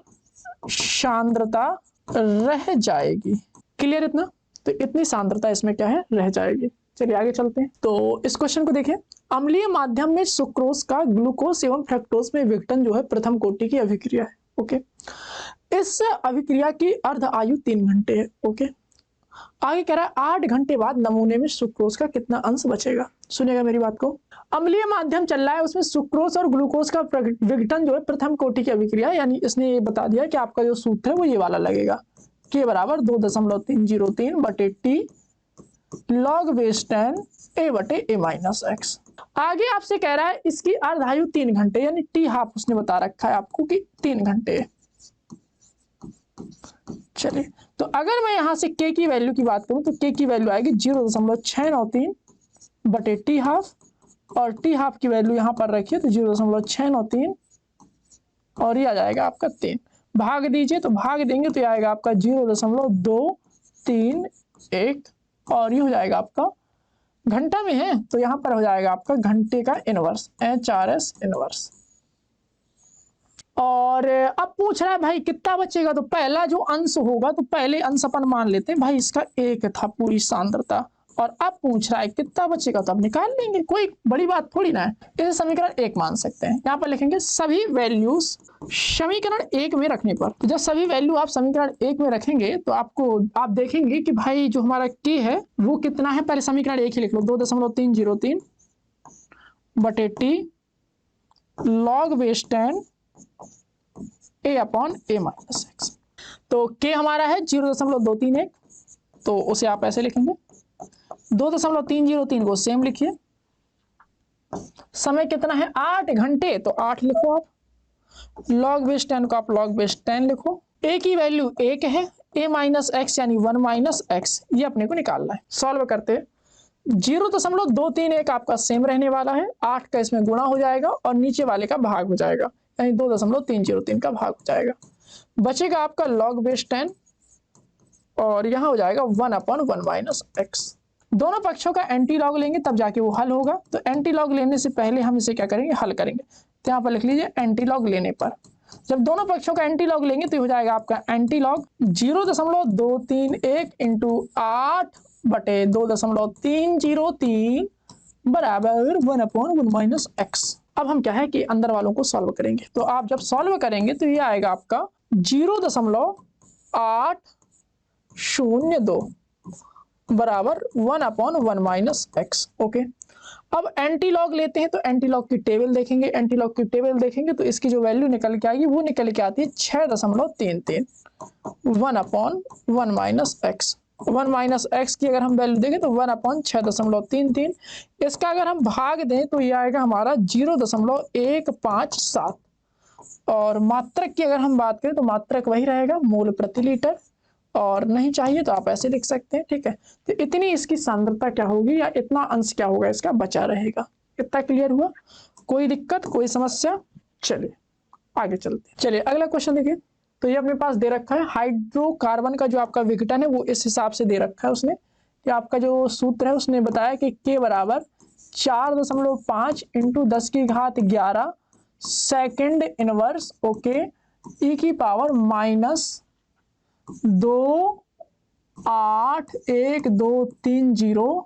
सांद्रता रह जाएगी। क्लियर इतना? तो इतनी सांद्रता इसमें क्या है, रह जाएगी। चलिए आगे चलते हैं। तो इस क्वेश्चन को देखें। अम्लीय माध्यम में सुक्रोज का ग्लूकोज एवं फ्रक्टोज में विघटन जो है प्रथम कोटि की अभिक्रिया है। ओके इस अभिक्रिया की अर्ध आयु 3 घंटे है। ओके आगे कह रहा है 8 घंटे बाद नमूने में सुक्रोज का कितना अंश बचेगा। सुनिएगा मेरी बात को। अम्लीय माध्यम चल रहा है, उसमें सुक्रोज और ग्लूकोज का विघटन जो है प्रथम कोटि की अभिक्रिया, यानी इसने ये बता दिया कि आपका जो सूत्र है वो ये वाला लगेगा, के बराबर 2.303 बटे टी लॉग बेस 10 a बटे a माइनस एक्स। आगे आपसे कह रहा है इसकी अर्ध आयु 3 घंटे, यानी टी हाफ उसने बता रखा है आपको कि 3 घंटे है। चलिए तो अगर मैं यहां से के की वैल्यू की बात करूं तो के की वैल्यू आएगी 0.693 बटे टी हाफ और टी हाफ की वैल्यू यहां पर रखिए तो 0.693 और ये आ जाएगा आपका 3। भाग दीजिए तो भाग देंगे तो ये आएगा आपका 0.231 और ये हो जाएगा आपका घंटा में है तो यहां पर हो जाएगा आपका घंटे का इनवर्स HRS इनवर्स। और अब पूछ रहा है भाई कितना बचेगा, तो पहला जो अंश होगा तो पहले अंश अपन मान लेते हैं भाई, इसका 1 था पूरी सांद्रता और अब पूछ रहा है कितना बचेगा तो अब निकाल लेंगे, कोई बड़ी बात थोड़ी ना है। इसे समीकरण 1 मान सकते हैं। यहाँ पर लिखेंगे सभी वैल्यूज समीकरण 1 में रखने पर। तो जब सभी वैल्यू आप समीकरण 1 में रखेंगे तो आप देखेंगे कि भाई जो हमारा के है वो कितना है। पहले समीकरण 1 ही लिख लो 2.303 बटे T log base 10 a/a minus x. तो के हमारा है 0.231 तो उसे आप ऐसे लिखेंगे। 2.303 को सेम लिखिए। समय कितना है 8 घंटे तो 8 लिखो आप। लॉग बेस 10 को आप लॉग बेस 10 लिखो। ए की वैल्यू 1 है, a माइनस एक्स यानी 1 माइनस एक्स, ये अपने को निकालना है। सॉल्व करते 0.231 आपका सेम रहने वाला है, 8 का इसमें गुणा हो जाएगा और नीचे वाले का भाग हो जाएगा, यानी 2.303 का भाग हो जाएगा। बचेगा आपका लॉग बेस 10 और यहाँ हो जाएगा 1/1 माइनस एक्स। दोनों पक्षों का एंटी लॉग लेंगे तब जाके वो हल होगा। तो एंटी लॉग लेने से पहले हम इसे क्या करेंगे, हल करेंगे। तो यहाँ पर लिख लीजिए एंटी लॉग लेने पर, जब दोनों पक्षों का एंटी लॉग लेंगे तो हो जाएगा आपका एंटी लॉग 0.231 इंटू 8/2.303 बराबर 1/1 माइनस एक्स। अब हम क्या है कि अंदर वालों को सॉल्व करेंगे। तो आप जब सॉल्व करेंगे तो ये आएगा आपका 0.802 बराबर 1/1 माइनस एक्स। ओके, अब एंटी लॉग लेते हैं तो एंटी लॉग की टेबल देखेंगे। एंटी लॉग की टेबल देखेंगे तो इसकी जो वैल्यू निकल के आएगी वो निकल के आती है 6.33 1/1 माइनस एक्स। 1 माइनस एक्स की अगर हम वैल्यू देखें तो 1/6.33। इसका अगर हम भाग दें तो ये आएगा हमारा 0.157। और मात्रक की अगर हम बात करें तो मात्रक वही रहेगा, मोल प्रति लीटर। और नहीं चाहिए तो आप ऐसे लिख सकते हैं, ठीक है। तो इतनी इसकी सांद्रता क्या होगी या इतना अंश क्या होगा इसका बचा रहेगा। इतना क्लियर हुआ? कोई दिक्कत, कोई समस्या? चलिए आगे चलते हैं। चलिए अगला क्वेश्चन देखिए। तो ये अपने पास दे रखा है हाइड्रोकार्बन का जो आपका विघटन है वो इस हिसाब से दे रखा है उसने, कि आपका जो सूत्र है उसने बताया कि K बराबर 4.5 into 10⁻11 second inverse okay e⁻²81230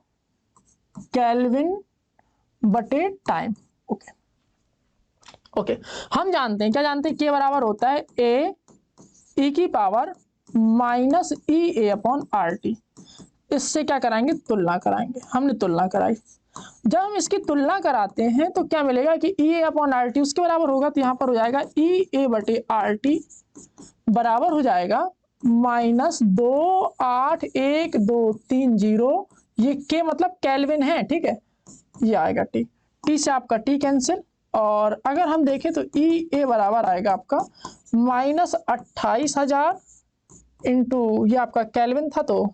kelvin बटे टाइम। ओके ओके, हम जानते हैं, क्या जानते हैं, K बराबर होता है e⁻⁻RT। इससे क्या कराएंगे, तुलना कराएंगे। हमने तुलना कराई। जब हम इसकी तुलना कराते हैं तो क्या मिलेगा कि EA/RT उसके बराबर होगा। तो यहाँ पर हो जाएगा EA/RT बराबर हो जाएगा -28123 ये K मतलब केल्विन है, ठीक है। ये आएगा T, T से आपका T कैंसिल। और अगर हम देखें तो EA बराबर आएगा आपका -28,000 इंटू ये आपका केल्विन था तो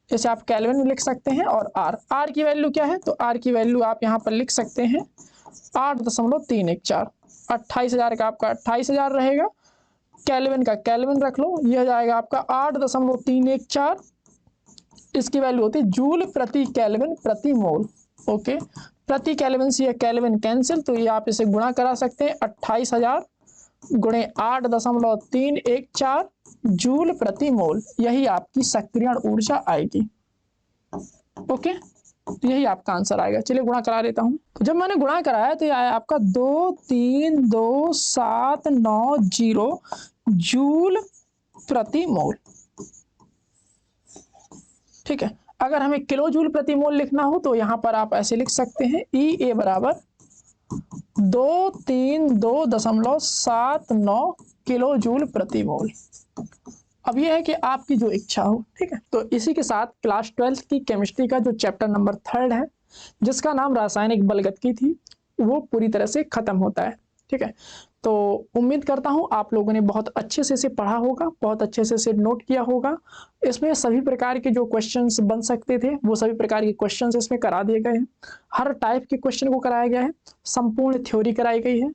इसे आप केल्विन में लिख सकते हैं। और R की वैल्यू क्या है, तो R की वैल्यू आप यहाँ पर लिख सकते हैं 8.314। 28,000 का आपका 28,000 रहेगा, केल्विन का केल्विन रख लो, यह जाएगा आपका 8.314। इसकी वैल्यू होती है जूल प्रति केल्विन प्रति मोल। ओके, प्रति केल्विन से यह केल्विन कैंसिल, तो ये आप इसे गुणा करा सकते हैं 28,000 गुणे 8.314 जूल प्रति मोल। यही आपकी सक्रियण ऊर्जा आएगी। ओके, तो यही आपका आंसर आएगा। चलिए गुणा करा देता हूं। तो जब मैंने गुणा कराया तो ये आया आपका 232,790 जूल प्रति मोल, ठीक है। अगर हमें किलो जूल प्रति मोल लिखना हो तो यहां पर आप ऐसे लिख सकते हैं EA बराबर 232.79 किलो जूल प्रति मोल। अब यह है कि आपकी जो इच्छा हो, ठीक है। तो इसी के साथ क्लास 12 की केमिस्ट्री का जो चैप्टर नंबर 3 है जिसका नाम रासायनिक बलगतकी थी वो पूरी तरह से खत्म होता है, ठीक है। तो उम्मीद करता हूं आप लोगों ने बहुत अच्छे से इसे पढ़ा होगा, बहुत अच्छे से इसे नोट किया होगा। इसमें सभी प्रकार के जो क्वेश्चंस बन सकते थे वो सभी प्रकार के क्वेश्चंस इसमें करा दिए गए हैं। हर टाइप के क्वेश्चन को कराया गया है, संपूर्ण थ्योरी कराई गई है।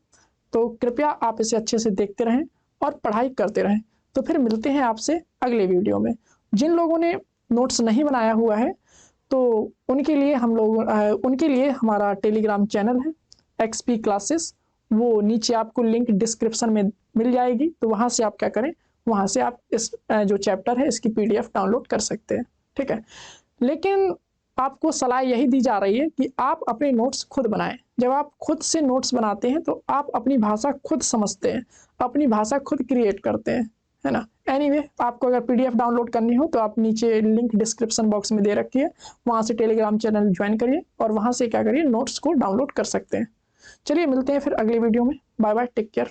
तो कृपया आप इसे अच्छे से देखते रहें और पढ़ाई करते रहें। तो फिर मिलते हैं आपसे अगले वीडियो में। जिन लोगों ने नोट्स नहीं बनाया हुआ है तो उनके लिए हमारा टेलीग्राम चैनल है XP क्लासेस, वो नीचे आपको लिंक डिस्क्रिप्शन में मिल जाएगी। तो वहां से आप क्या करें, वहां से आप इस जो चैप्टर है इसकी PDF डाउनलोड कर सकते हैं, ठीक है। लेकिन आपको सलाह यही दी जा रही है कि आप अपने नोट्स खुद बनाएं। जब आप खुद से नोट्स बनाते हैं तो आप अपनी भाषा खुद समझते हैं, अपनी भाषा खुद क्रिएट करते हैं, है ना। एनीवे, आपको अगर PDF डाउनलोड करनी हो तो आप नीचे लिंक डिस्क्रिप्शन बॉक्स में दे रखी है, वहां से टेलीग्राम चैनल ज्वाइन करिए और वहां से क्या करिए, नोट्स को डाउनलोड कर सकते हैं। चलिए मिलते हैं फिर अगले वीडियो में। Bye bye, take care.